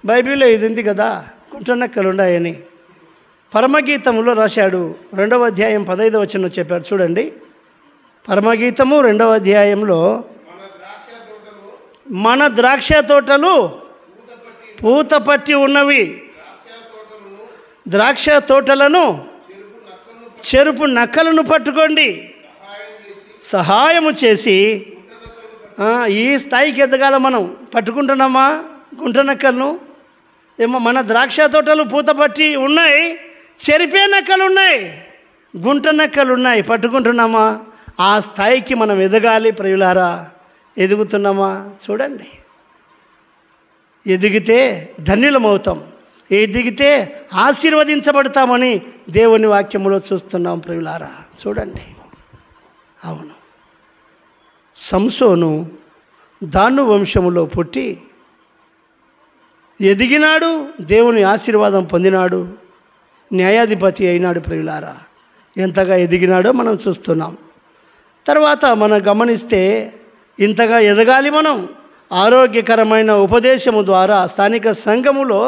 Speaker 1: బైబిల్లో ఇది ఉంది కదా, గుంట నక్కలు ఉన్నాయని. పరమగీతములో రాశాడు, 2వ అధ్యాయం 15వ వచనం చెప్పాడు చూడండి. పరమగీతము 2వ అధ్యాయంలో మన ద్రాక్ష తోటలు పూత పట్టి ఉన్నవి, ద్రాక్ష తోటలను చెరుపు నక్కలను పట్టుకోండి, సహాయము చేసి. ఈ స్థాయికి ఎదగాల మనం. పట్టుకుంటున్నామా గుంట నక్కలను? ఏమో, మన ద్రాక్ష తోటలు పూత పట్టి ఉన్నాయి, చెరిపే నక్కలు ఉన్నాయి, గుంట నక్కలు ఉన్నాయి. పట్టుకుంటున్నామా? ఆ స్థాయికి మనం ఎదగాలి ప్రియులారా. ఎదుగుతున్నామా? చూడండి, ఎదిగితే ధన్యులమవుతాం, ఎదిగితే ఆశీర్వదించబడతామని దేవుని వాక్యములో చూస్తున్నాం ప్రియులారా. చూడండి, అవును, సంసోను దాను వంశములో పుట్టి ఎదిగినాడు, దేవుని ఆశీర్వాదం పొందినాడు, న్యాయాధిపతి అయినాడు ప్రియులారా. ఎంతగా ఎదిగినాడో మనం చూస్తున్నాం. తర్వాత మనం గమనిస్తే ఇంతగా ఎదగాలి మనం. ఆరోగ్యకరమైన ఉపదేశము ద్వారా స్థానిక సంఘములో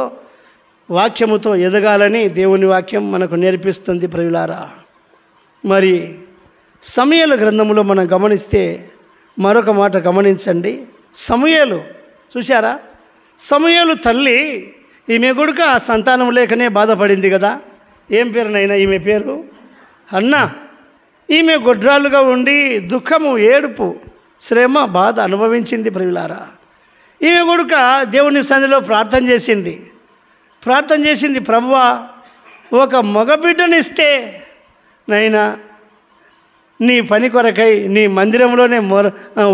Speaker 1: వాక్యముతో ఎదగాలని దేవుని వాక్యం మనకు నేర్పిస్తుంది ప్రియులారా. మరి సమూయేలు గ్రంథములో మనం గమనిస్తే మరొక మాట గమనించండి. సమూయేలు చూశారా? సమూయేలు తల్లి, ఈమె కొడుక సంతానం లేకనే బాధపడింది కదా. ఏం పేరునైనా ఈమె పేరు? హన్నా. ఈమె గొడ్రాలుగా ఉండి దుఃఖము, ఏడుపు, శ్రమ, బాధ అనుభవించింది ప్రియులారా. ఈమె కొడుక దేవుని సన్నిధిలో ప్రార్థన చేసింది, ప్రభువా ఒక మగబిడ్డనిస్తే నైనా నీ పని కొరకై నీ మందిరంలోనే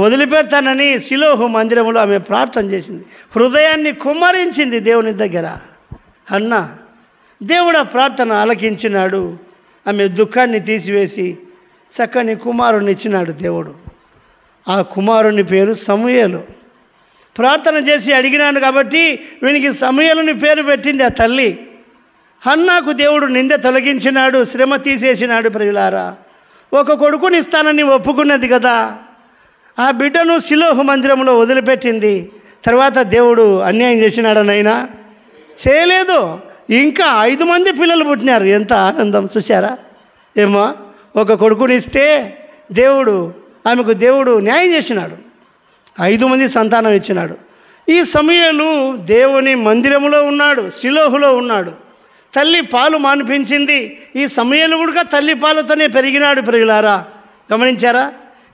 Speaker 1: వదిలిపెడతానని షిలోహు మందిరంలో ఆమె ప్రార్థన చేసింది. హృదయాన్ని కుమ్మరించింది దేవుని దగ్గర. హన్నా, దేవుడు ఆ ప్రార్థన ఆలకించినాడు. ఆమె దుఃఖాన్ని తీసివేసి చక్కని కుమారుని ఇచ్చినాడు దేవుడు. ఆ కుమారుని పేరు సమూయేలు. ప్రార్థన చేసి అడిగినాను కాబట్టి వీనికి సమూయేలుని పేరు పెట్టింది ఆ తల్లి. హన్నాకు దేవుడు నింద తొలగించినాడు, శ్రమ తీసేసినాడు ప్రియులారా. ఒక కొడుకుని ఇస్తానని ఒప్పుకున్నది కదా, ఆ బిడ్డను షిలోహు మందిరంలో వదిలిపెట్టింది. తర్వాత దేవుడు అన్యాయం చేసినాడనైనా చేయలేదు. ఇంకా 5 మంది పిల్లలు పుట్టినారు. ఎంత ఆనందం చూశారా? ఏమో, ఒక కొడుకునిస్తే ఆమెకు దేవుడు న్యాయం చేసినాడు, 5 మంది సంతానం ఇచ్చినాడు. ఈ సమూయేలు దేవుని మందిరములో ఉన్నాడు, షిలోహులో ఉన్నాడు. తల్లి పాలు మానిపించింది. ఈ సమూయేలు కూడా తల్లి పాలతోనే పెరిగినాడు ప్రియులారా. గమనించారా?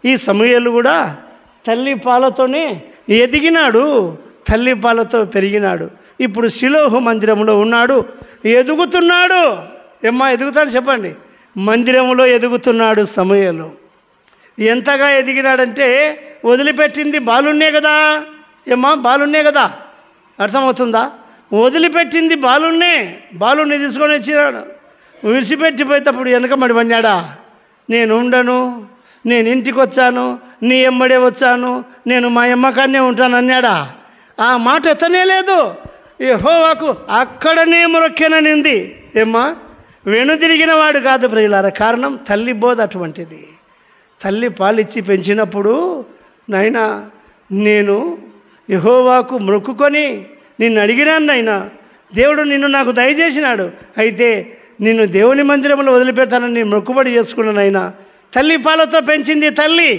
Speaker 1: ఈ సమూయేలు కూడా తల్లి పాలతోనే ఎదిగినాడు, తల్లి పాలతో పెరిగినాడు. ఇప్పుడు షిలోహు మందిరంలో ఉన్నాడు, ఎదుగుతున్నాడు. ఏమ్మా ఎదుగుతాడు చెప్పండి? మందిరంలో ఎదుగుతున్నాడు సమూయేలు. ఎంతగా ఎదిగినాడంటే వదిలిపెట్టింది బాలున్నే కదా. ఏమ్మా, బాలున్నే కదా, అర్థమవుతుందా? వదిలిపెట్టింది బాలుని తీసుకొని వచ్చినాడు. విడిచిపెట్టిపోయేటప్పుడు వెనకమడి పడినాడా? నేను ఉండను, నేను ఇంటికి వచ్చాను, నీ ఎమ్మడే వచ్చాను, నేను మా అమ్మకాన్నే ఉంటాను అన్నాడా? ఆ మాట ఎత్తనే లేదు. యెహోవాకు అక్కడనే మొరక్కెననింది. ఏమ్మా, వెనుదిరిగిన వాడు కాదు ప్రియులారా. కారణం తల్లి బోధ అటువంటిది. తల్లి పాలిచ్చి పెంచినప్పుడు నాయనా నేను యెహోవాకు మొక్కుకొని నిన్ను అడిగినాను నాయనా, దేవుడు నిన్ను నాకు దయచేసినాడు, అయితే నిన్ను దేవుని మందిరంలో వదిలిపెడతానని నేను మొక్కుబడి చేసుకున్నాను నాయనా. తల్లి పాలతో పెంచింది తల్లి,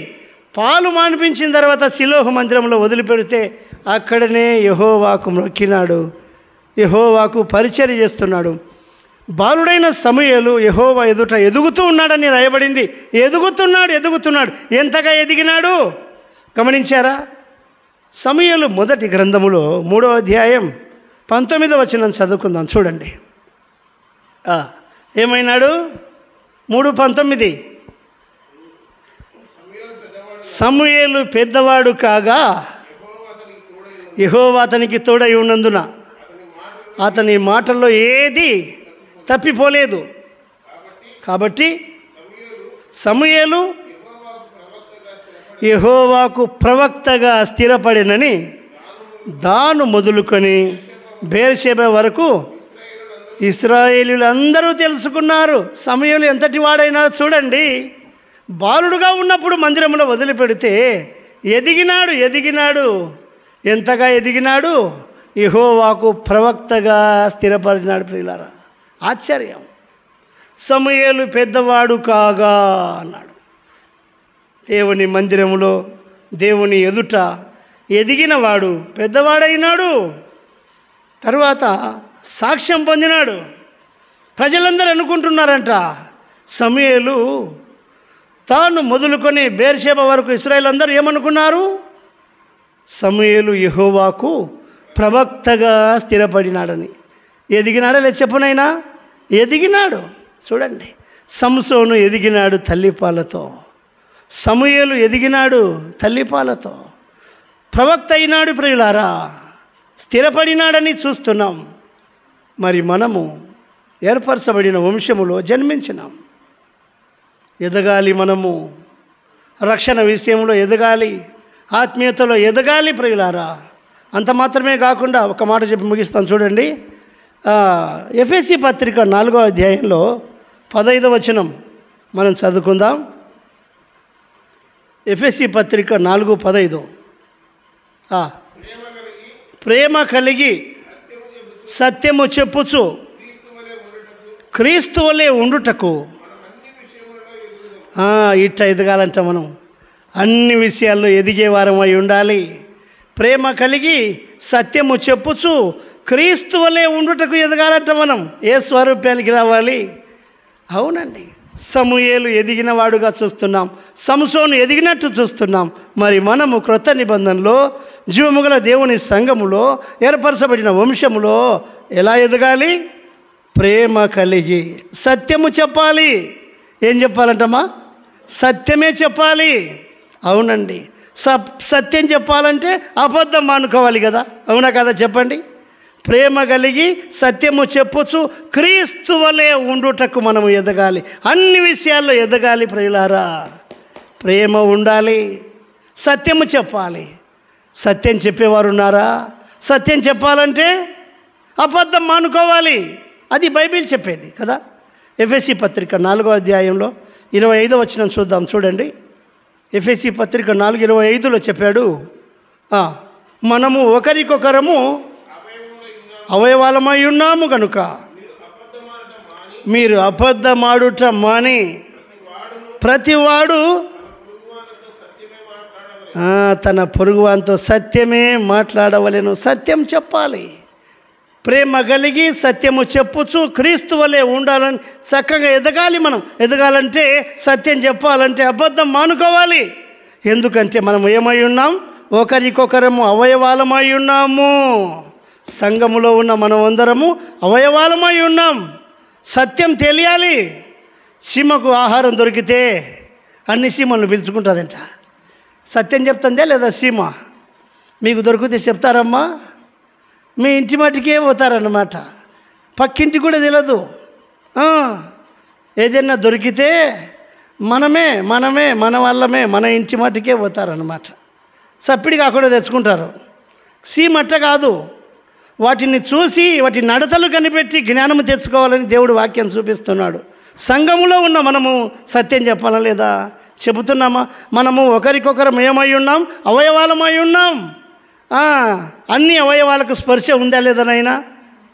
Speaker 1: పాలు మానిపించిన తర్వాత శిలోహ మందిరంలో వదిలిపెడితే అక్కడనే యెహోవాకు మొక్కినాడు, యెహోవాకు పరిచర్య చేస్తున్నాడు. బాలుడైన సమూయేలు యెహోవా ఎదుట ఎదుగుతూ ఉన్నాడని రాయబడింది. ఎదుగుతున్నాడు. ఎంతగా ఎదిగినాడు గమనించారా? సమూయేలు మొదటి గ్రంథములో 3వ అధ్యాయం 19వ వచనం చదువుకుందాం, చూడండి. ఏమైనాడు? 3:19. సమూయేలు పెద్దవాడు కాగా యెహోవా అతనికి తోడై ఉన్నందున అతని మాటల్లో ఏది తప్పిపోలేదు. కాబట్టి సమూయేలు యెహోవాకు ప్రవక్తగా స్థిరపడినని దాను మొదలుకొని బేర్షెబా వరకు ఇశ్రాయేలీయులందరూ తెలుసుకున్నారు. సమూయేలు ఎంతటి వాడైనాడో చూడండి. బాలుడుగా ఉన్నప్పుడు మందిరంలో వదిలిపెడితే ఎదిగినాడు. ఎంతగా ఎదిగినాడు? యెహోవాకు ప్రవక్తగా స్థిరపడినాడు. ప్రియులారా, ఆశ్చర్యం. సమూయేలు పెద్దవాడు కాగా అన్నాడు. దేవుని మందిరములో దేవుని ఎదుట ఎదిగినవాడు పెద్దవాడైనాడు. తర్వాత సాక్ష్యం పొందినాడు. ప్రజలందరూ అనుకుంటున్నారంట, సమూయేలు తాను మొదలుకొని బేర్షెబా వరకు ఇశ్రాయేలు అందరూ ఏమనుకున్నారు? సమూయేలు యెహోవాకు ప్రవక్తగా స్థిరపడినాడని. ఎదిగినాడా లేదు చెప్పునైనా? ఎదిగినాడు. చూడండి, సంసోను ఎదిగినాడు తల్లిపాలతో, సమూయేలు ఎదిగినాడు తల్లిపాలతో, ప్రవక్త అయినాడు. ప్రియులారా, స్థిరపడినాడని చూస్తున్నాం. మరి మనము ఏర్పరచబడిన వంశములో జన్మించినాం. ఎదగాలి, మనము రక్షణ విషయంలో ఎదగాలి, ఆత్మీయతలో ఎదగాలి. ప్రియులారా, అంత మాత్రమే కాకుండా ఒక మాట చెప్పి ముగిస్తాను, చూడండి. ఎఫెసీ పత్రిక 4వ అధ్యాయంలో 15వ వచనం మనం చదువుకుందాం. ఎఫెసీ పత్రిక 4:15. ప్రేమ కలిగి సత్యము చెప్పుచు క్రీస్తు వలె ఉండుటకు. ఇట్ట ఎదగాలంట మనం, అన్ని విషయాల్లో ఎదిగే వారమై ఉండాలి. ప్రేమ కలిగి సత్యము చెప్పుచు క్రీస్తు వలె ఉండుటకు ఎదగాలంట మనం. ఏ స్వరూపానికి రావాలి? అవునండి, సమూయేలు ఎదిగిన వాడుగా చూస్తున్నాం, సంసోను ఎదిగినట్టు చూస్తున్నాం. మరి మనము క్రొత్త నిబంధనలో జీవముగల దేవుని సంఘములో ఏర్పరచబడిన వంశములో ఎలా ఎదగాలి? ప్రేమ కలిగి సత్యము చెప్పాలి. ఏం చెప్పాలంటమ్మా? సత్యమే చెప్పాలి. అవునండి, సత్యం చెప్పాలంటే అబద్ధం మానుకోవాలి కదా, అవునా కదా? చెప్పండి. ప్రేమ కలిగి సత్యము చెప్పుచు క్రీస్తు వలె ఉండుటకు మనము ఎదగాలి, అన్ని విషయాల్లో ఎదగాలి. ప్రియులారా, ప్రేమ ఉండాలి, సత్యము చెప్పాలి. సత్యం చెప్పేవారు ఉన్నారా? సత్యం చెప్పాలంటే అబద్ధం మానుకోవాలి. అది బైబిల్ చెప్పేది కదా. ఎఫెసీ పత్రిక 4వ అధ్యాయంలో 25వ వచనం చూద్దాం, చూడండి. ఎఫెసీ పత్రిక 4:25లో చెప్పాడు, మనము ఒకరికొకరము అవయవాలమై ఉన్నాము గనుక మీరు అబద్ధమాడుట మాని ప్రతివాడు తన పొరుగువానితో సత్యమే మాట్లాడవలెను. సత్యం చెప్పాలి. ప్రేమ కలిగి సత్యము చెప్పుచు క్రీస్తు వలె ఉండాలని చక్కగా ఎదగాలి. మనం ఎదగాలంటే, సత్యం చెప్పాలంటే అబద్ధం మానుకోవాలి. ఎందుకంటే మనం ఏమై ఉన్నాం? ఒకరికొకరము అవయవాలమై ఉన్నాము. సంఘములో ఉన్న మనం అందరము అవయవాలమై ఉన్నాం. సత్యం తెలియాలి. సీమకు ఆహారం దొరికితే అన్ని సీమలను పిలుచుకుంటుందంట. సత్యం చెప్తుందే లేదా సీమ? మీకు దొరికితే చెప్తారమ్మా? మీ ఇంటి మట్టుకే పోతారన్నమాట, పక్కింటి కూడా తెలియదు. ఏదైనా దొరికితే మనమే మన వాళ్ళమే మన ఇంటి మట్టుకే పోతారన్నమాట. సప్పిడి కాకుండా తెచ్చుకుంటారు. సీమట్ట కాదు, వాటిని చూసి వాటి నడతలు కనిపెట్టి జ్ఞానము తెచ్చుకోవాలని దేవుడు వాక్యం చూపిస్తున్నాడు. సంఘములో ఉన్న మనము సత్యం చెప్పాలా లేదా? చెబుతున్నామా? మనము ఒకరికొకరం ఏమై ఉన్నాం? అవయవాలమై ఉన్నాం. అన్ని అవయవాలకు స్పర్శ ఉందా లేదనైనా?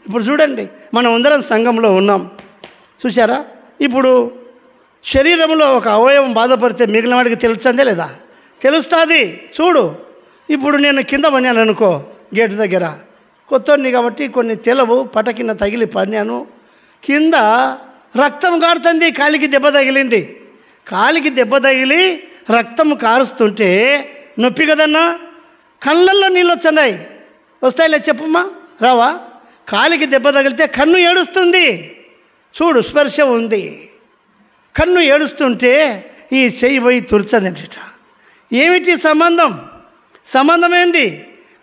Speaker 1: ఇప్పుడు చూడండి, మనం అందరం సంఘంలో ఉన్నాం, చూసారా? ఇప్పుడు శరీరంలో ఒక అవయవం బాధపడితే మిగిలిన వాడికి తెలుస్తుందే లేదా? తెలుస్తుంది. చూడు, ఇప్పుడు నేను కింద పడినాను అనుకో, గేటు దగ్గర కొత్తోడిని కాబట్టి కొన్ని తెలవు, పటకిన తగిలి పడినాను, కింద రక్తం కారుతుంది, కాలికి దెబ్బ తగిలింది. కాలికి దెబ్బ తగిలి రక్తం కారుస్తుంటే నొప్పి కదన్నా, కళ్ళల్లో నీళ్ళు వచ్చన్నాయి. వస్తాయిలే చెప్పమ్మా, రావా? కాలికి దెబ్బ తగిలితే కన్ను ఏడుస్తుంది. చూడు, స్పర్శ ఉంది. కన్ను ఏడుస్తుంటే ఈ చెయ్యి పోయి తుర్చదంట. ఏమిటి సంబంధం? సంబంధం ఏంది?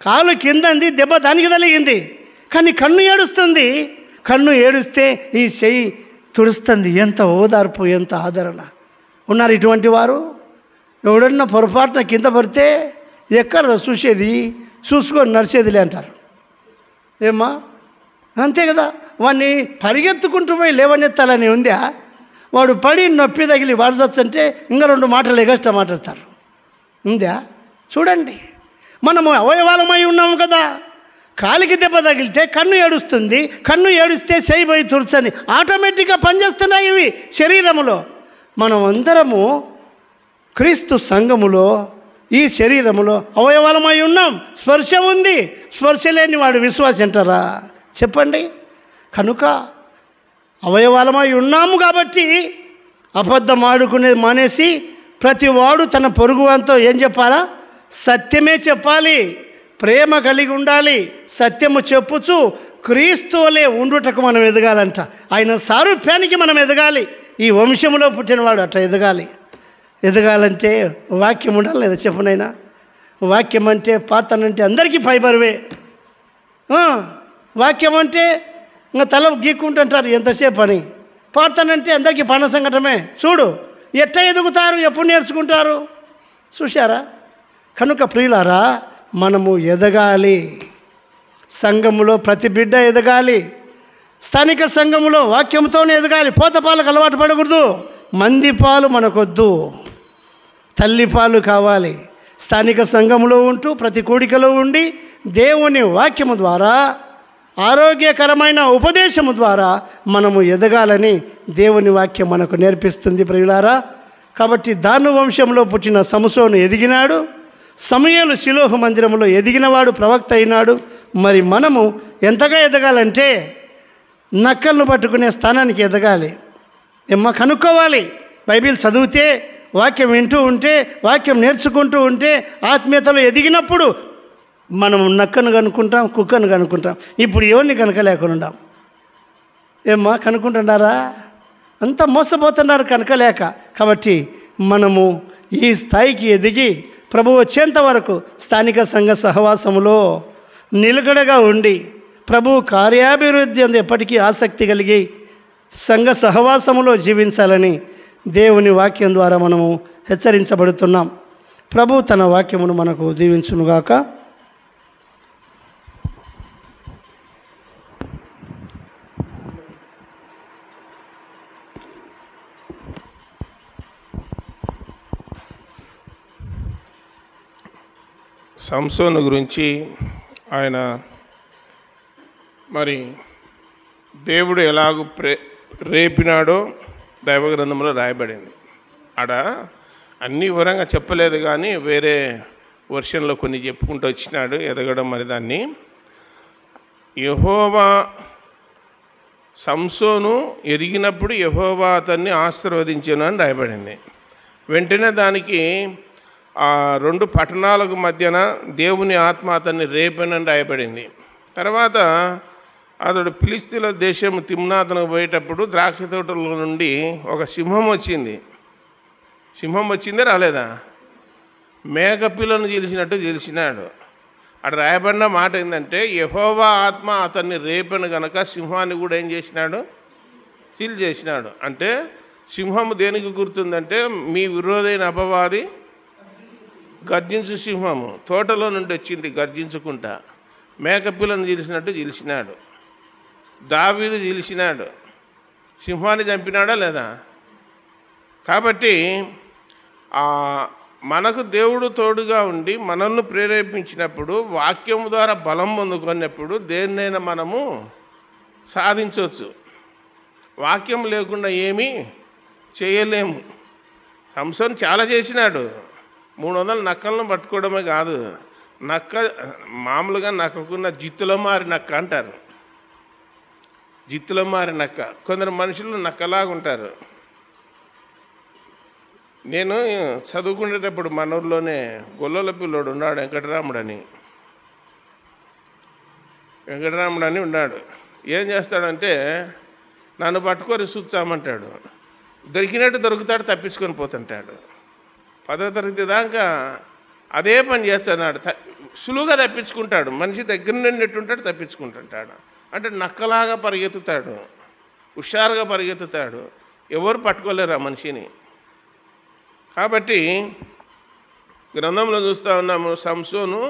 Speaker 1: కాలు కిందంది, దెబ్బ దానికి తగిలింది, కానీ కన్ను ఏడుస్తుంది. కన్ను ఏడుస్తే ఈ చెయ్యి తుడుస్తుంది. ఎంత ఓదార్పు, ఎంత ఆదరణ ఉన్నారు ఇటువంటి వారు. ఎవడన్నా పొరపాటున కింద పడితే ఎక్కడ చూసేది, చూసుకొని నడిచేదిలే అంటారు. ఏమ్మా, అంతే కదా. వాడిని పరిగెత్తుకుంటూ పోయి లేవనెత్తాలని ఉందా? వాడు పడి నొప్పి తగిలి వాడదొచ్చంటే ఇంకా 2 మాటలు ఎగస్ట్రా మాట్లాడతారు. ఉందా? చూడండి, మనము అవయవాలమై ఉన్నాము కదా. కాలికి దెబ్బ తగిలితే కన్ను ఏడుస్తుంది, కన్ను ఏడుస్తే చెయ్యి పోయి తుర్చని ఆటోమేటిక్గా పనిచేస్తున్నాయి ఇవి శరీరములో. మనం అందరము క్రీస్తు సంఘములో, ఈ శరీరములో అవయవాలమై ఉన్నాం. స్పర్శ ఉంది. స్పర్శ లేని వాడు విశ్వాసి అంటారా? చెప్పండి. కనుక అవయవాలమై ఉన్నాము కాబట్టి అబద్ధం ఆడుకునేది మానేసి ప్రతి వాడు తన పొరుగువానితో ఏం చెప్పాలా? సత్యమే చెప్పాలి. ప్రేమ కలిగి ఉండాలి. సత్యము చెప్పుచు క్రీస్తువలే ఉండుటకు మనం ఎదగాలంట. ఆయన సారూప్యానికి మనం ఎదగాలి. ఈ వంశంలో పుట్టినవాడు అట్లా ఎదగాలి. ఎదగాలంటే వాక్యం ఉండాలి లేదా? చెప్పునైనా వాక్యం అంటే పాతనంటే అందరికీ ఫైబర్వే. వాక్యం అంటే ఇంకా తల గీక్కుంటుంటారు ఎంతసేపు అని. పాడతానంటే అందరికీ పణ సంఘటమే. చూడు ఎట్ట ఎదుగుతారు, ఎప్పుడు నేర్చుకుంటారు, చూశారా? కనుక ప్రియులారా, మనము ఎదగాలి. సంఘములో ప్రతి బిడ్డ ఎదగాలి. స్థానిక సంఘములో వాక్యంతోనే ఎదగాలి. పోత పాలకు అలవాటు పడకూడదు. మంది పాలు మనకొద్దు, తల్లి పాలు కావాలి. స్థానిక సంఘములో ఉంటూ ప్రతి కూడికలో ఉండి దేవుని వాక్యము ద్వారా, ఆరోగ్యకరమైన ఉపదేశము ద్వారా మనము ఎదగాలని దేవుని వాక్యం మనకు నేర్పిస్తుంది ప్రియులారా. కాబట్టి దాను వంశంలో పుట్టిన సంసోను ఎదిగినాడు. సమూయేలు షిలోహు మందిరంలో ఎదిగినవాడు, ప్రవక్త అయినాడు. మరి మనము ఎంతగా ఎదగాలంటే నక్కలను పట్టుకునే స్థానానికి ఎదగాలి. కనుక్కోవాలి. బైబిల్ చదివితే, వాక్యం వింటూ ఉంటే, వాక్యం నేర్చుకుంటూ ఉంటే ఆత్మీయతలో ఎదిగినప్పుడు మనం నక్కను కనుక్కుంటాం, కుక్కను కనుక్కుంటాం. ఇప్పుడు ఎవరిని కనుకలేకుండా కనుక్కుంటున్నారా? అంత మోసపోతున్నారు కనుకలేక. కాబట్టి మనము ఈ స్థాయికి ఎదిగి ప్రభు వచ్చేంత వరకు స్థానిక సంఘ సహవాసములో నిలకడగా ఉండి ప్రభు కార్యాభివృద్ధి అందు ఎప్పటికీ ఆసక్తి కలిగి సంఘ సహవాసములో జీవించాలని దేవుని వాక్యం ద్వారా మనము హెచ్చరించబడుతున్నాం. ప్రభు తన వాక్యమును మనకు దీవించునుగాక.
Speaker 2: సంసోను గురించి ఆయన మరి దేవుడు ఎలాగూ రేపినాడో దైవ గ్రంథంలో రాయబడింది. ఆడ అన్ని వివరంగా చెప్పలేదు, కానీ వేరే వర్షన్లో కొన్ని చెప్పుకుంటూ వచ్చినాడు ఎదగడం. మరి దాన్ని యెహోవా సంసోను ఎదిగినప్పుడు యెహోవా అతన్ని ఆశీర్వదించెను అని రాయబడింది. వెంటనే దానికి ఆ 2 పట్టణాలకు మధ్యన దేవుని ఆత్మ అతన్ని రేపెనని రాయబడింది. తర్వాత అతడు ఫిలిస్తీన్ల దేశం తిమ్నాతునకు పోయేటప్పుడు ద్రాక్ష తోటల నుండి ఒక సింహం వచ్చింది. సింహం వచ్చిందే రాలేదా? మేకపిల్లను గెలిచినట్టు గెలిచినాడు. అక్కడ రాయబడిన మాట ఏంటంటే యెహోవా ఆత్మ అతన్ని రేపెను గనక సింహాన్ని కూడా ఏం చేసినాడు? సీల్ చేసినాడు. అంటే సింహము దేనికి గుర్తుందంటే మీ విరోధైన అపవాది గర్జించు సింహము తోటలో నుండి వచ్చింది గర్జించుకుంటా. మేకపిల్లను గెలిచినట్టు గెలిచినాడు. దావీదు గెలిచినాడు. సింహాన్ని చంపినాడా లేదా? కాబట్టి మనకు దేవుడు తోడుగా ఉండి మనల్ని ప్రేరేపించినప్పుడు, వాక్యము ద్వారా బలం పొందుకున్నప్పుడు దేన్నైనా మనము సాధించవచ్చు. వాక్యం లేకుండా ఏమీ చేయలేము. సంసోను చాలా చేసినాడు. 300 నక్కలను పట్టుకోవడమే కాదు, నక్క మామూలుగా నక్కకున్న జిత్తులో మారి నక్క అంటారు. జిత్తులో మారి నక్క. కొందరు మనుషులు నక్కలాగా ఉంటారు. నేను చదువుకునేటప్పుడు మన ఊర్లోనే గొల్లల పిల్లోడు ఉన్నాడు, వెంకటరాముడు అని ఉన్నాడు. ఏం చేస్తాడంటే నన్ను పట్టుకొని చూచామంటాడు. దొరికినట్టు దొరుకుతాడు, తప్పించుకొని పోతుంటాడు. 10వ తరగతి దాకా అదే పని చేస్తున్నాడు. సులువుగా తప్పించుకుంటాడు. మనిషి దగ్గర నిన్నట్టుంటాడు, తప్పించుకుంటుంటాడు. అంటే నక్కలాగా పరిగెత్తుతాడు, హుషారుగా పరిగెత్తుతాడు. ఎవరు పట్టుకోలేరు ఆ మనిషిని. కాబట్టి గ్రంథంలో చూస్తూ ఉన్నాము, సంసోను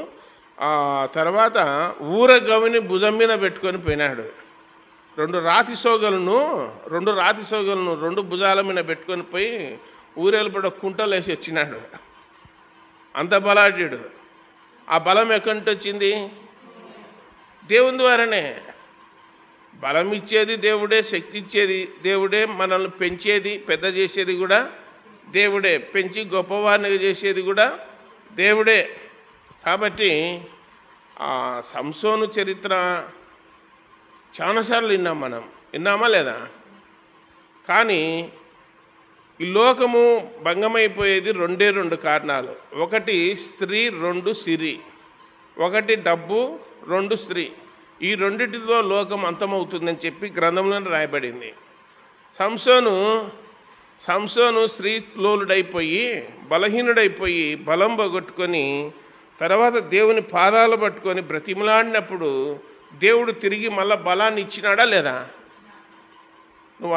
Speaker 2: తర్వాత ఊరగవిని భుజం మీద పెట్టుకొని పోయినాడు. 2 రాతి సోగలను 2 భుజాల మీద పెట్టుకొని పోయి ఊరెళ్ళిపడ కుంటలు వేసి వచ్చినాడు. అంత బలాఢ్యుడు. ఆ బలం ఎక్కడి నుంచి వచ్చింది? దేవుని ద్వారానే. బలం ఇచ్చేది దేవుడే, శక్తి ఇచ్చేది దేవుడే, మనల్ని పెంచేది పెద్ద చేసేది కూడా దేవుడే, పెంచి గొప్పవారిని చేసేది కూడా దేవుడే. కాబట్టి ఆ సంసోను చరిత్ర చాలాసార్లు విన్నామా లేదా? కానీ ఈ లోకము భంగమైపోయేది 2 కారణాలు. 1 స్త్రీ, 2 సిరి. 1 డబ్బు, 2 స్త్రీ. ఈ రెండిటితో లోకం అంతమవుతుందని చెప్పి గ్రంథంలోనే రాయబడింది. సంసోను స్త్రీలోలుడైపోయి బలహీనుడైపోయి బలం పోగొట్టుకొని తర్వాత దేవుని పాదాలు పట్టుకొని బ్రతిమలాడినప్పుడు దేవుడు తిరిగి మళ్ళా బలాన్ని ఇచ్చినాడా లేదా? నువ్వు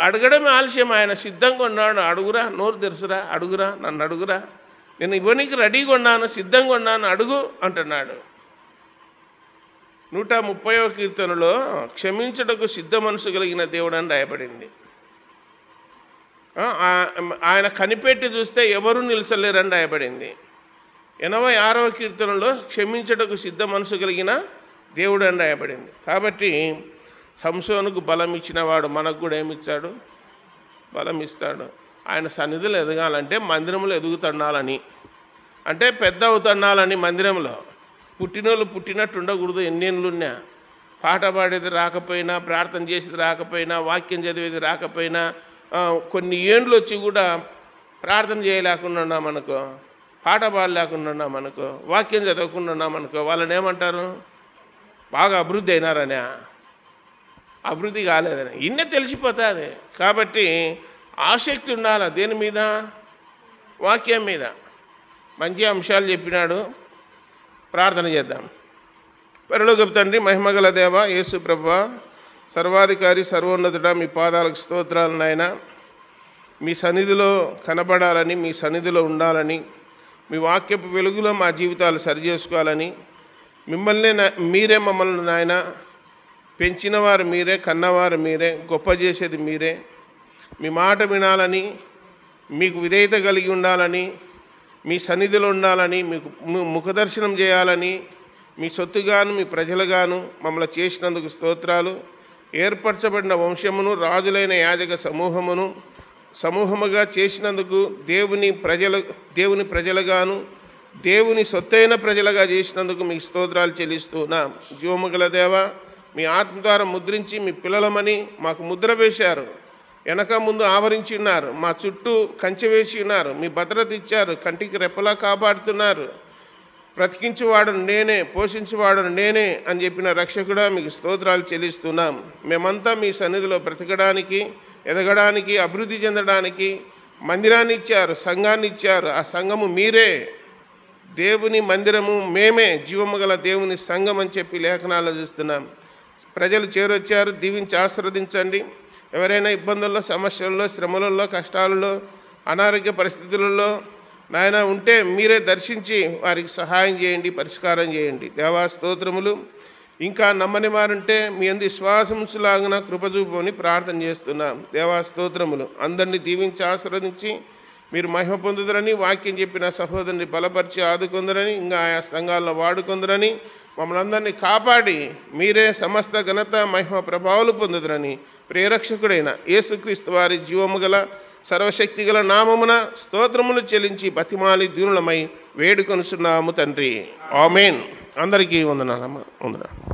Speaker 2: అడగడమే ఆలస్యం. ఆయన సిద్ధంగా ఉన్నాడు. అడుగురా, నోరు తెరుసురా, అడుగురా, నన్ను అడుగురా, నేను ఇవ్వనికి రెడీగా ఉన్నాను, సిద్ధంగా ఉన్నాను, అడుగు అంటున్నాడు. 130వ కీర్తనలో క్షమించుటకు సిద్ధ మనసు కలిగిన దేవుడు అని రాయబడింది. ఆయన కనిపెట్టి చూస్తే ఎవరూ నిలిచలేరని రాయబడింది. 86వ కీర్తనలో క్షమించుటకు సిద్ధ మనసు కలిగిన దేవుడు అని రాయబడింది. కాబట్టి సంసోనుకు బలం ఇచ్చినవాడు మనకు కూడా ఏమిచ్చాడు? బలం ఇస్తాడు. ఆయన సన్నిధిలో ఎదగాలంటే మందిరంలో ఎదుగుతున్నాలని, అంటే పెద్ద అవుతున్నాలని. మందిరంలో పుట్టినోళ్ళు పుట్టినట్టు ఉండకూడదు. ఎన్నేళ్ళున్నా పాట పాడేది రాకపోయినా, ప్రార్థన చేసేది రాకపోయినా, వాక్యం చదివేది రాకపోయినా, కొన్ని ఏండ్లు వచ్చి కూడా ప్రార్థన చేయలేకుండా ఉన్నామనుకో, పాట పాడలేకుండా ఉన్నామనుకో, వాక్యం చదవకుండా ఉన్నామనుకో, వాళ్ళని ఏమంటారు? బాగా అభివృద్ధి అయినారనే. అభివృద్ధి కాలేదని ఇన్నే తెలిసిపోతుంది. కాబట్టి ఆసక్తి ఉండాలి దేని మీద? వాక్యం మీద. మంచి అంశాలు చెప్పినాడు. ప్రార్థన చేద్దాం. పరలోకపు తండ్రి, మహిమగల దేవ, యేసు ప్రభువా, సర్వాధికారి, సర్వోన్నతుడా, మీ పాదాలకు స్తోత్రాలు నాయన. మీ సన్నిధిలో కనబడాలని, మీ సన్నిధిలో ఉండాలని, మీ వాక్యపు వెలుగులో మా జీవితాలు సరిచేసుకోవాలని, మీరే మమ్మల్ని నాయన పెంచినవారు మీరే, కన్నవారు మీరే, గొప్ప చేసేది మీరే. మీ మాట వినాలని, మీకు విధేయత కలిగి ఉండాలని, మీ సన్నిధిలో ఉండాలని, మీకు ముఖదర్శనం చేయాలని, మీ సొత్తుగాను మీ ప్రజలుగాను మమ్మల్ని చేసినందుకు స్తోత్రాలు. ఏర్పరచబడిన వంశమును, రాజులైన యాజక సమూహముగా చేసినందుకు దేవుని ప్రజలుగాను దేవుని సొత్తైన ప్రజలుగా చేసినందుకు మీకు స్తోత్రాలు చెల్లిస్తున్నాం. జీవముగల దేవ, మీ ఆత్మ ద్వారా ముద్రించి మీ పిల్లలమని మాకు ముద్ర వేశారు. వెనక ముందు ఆవరించి ఉన్నారు. మా చుట్టూ కంచె వేసి ఉన్నారు. మీ భద్రత ఇచ్చారు. కంటికి రెప్పలా కాపాడుతున్నారు. బ్రతికించువాడను నేనే, పోషించువాడను నేనే అని చెప్పిన రక్షకుడా మీకు స్తోత్రాలు చెల్లిస్తున్నాం. మేమంతా మీ సన్నిధిలో బ్రతకడానికి, ఎదగడానికి, అభివృద్ధి చెందడానికి మందిరాన్ని ఇచ్చారు, సంఘాన్ని ఇచ్చారు. ఆ సంఘము మీరే. దేవుని మందిరము మేమే, జీవము గల దేవుని సంఘం అని చెప్పి లేఖనాల్లో చూస్తున్నాం. ప్రజలు చేరొచ్చారు. దీవించి ఆశీర్వదించండి. ఎవరైనా ఇబ్బందుల్లో, సమస్యల్లో, శ్రమలలో, కష్టాలలో, అనారోగ్య పరిస్థితులలో నాయన ఉంటే మీరే దర్శించి వారికి సహాయం చేయండి, పరిష్కారం చేయండి. దేవా స్తోత్రములు. ఇంకా నమ్మని వారుంటే మీ అందు విశ్వాసంలాగిన కృపచూపమని ప్రార్థన చేస్తున్నాం. దేవా స్తోత్రములు. అందరినీ దీవించి ఆశీర్వదించి మీరు మహిమ పొందుదరని, వాక్యం చెప్పిన సహోదరుని బలపరిచి ఆదుకుందరని, ఇంకా ఆయా సంఘాల్లో వాడుకుందరని, మమ్మల్ని అందరినీ కాపాడి మీరే సమస్త ఘనత, మహిమ, ప్రభావాలు పొందుదరని ప్రేరక్షకుడైన యేసుక్రీస్తు వారి జీవము గల సర్వశక్తిగల నామమున స్తోత్రములు చెల్లించి బతిమాలి దీనులమై వేడుకొనుచున్నాము తండ్రి. ఆమేన్. అందరికీ వందనాలమ్మ. వందనాలు.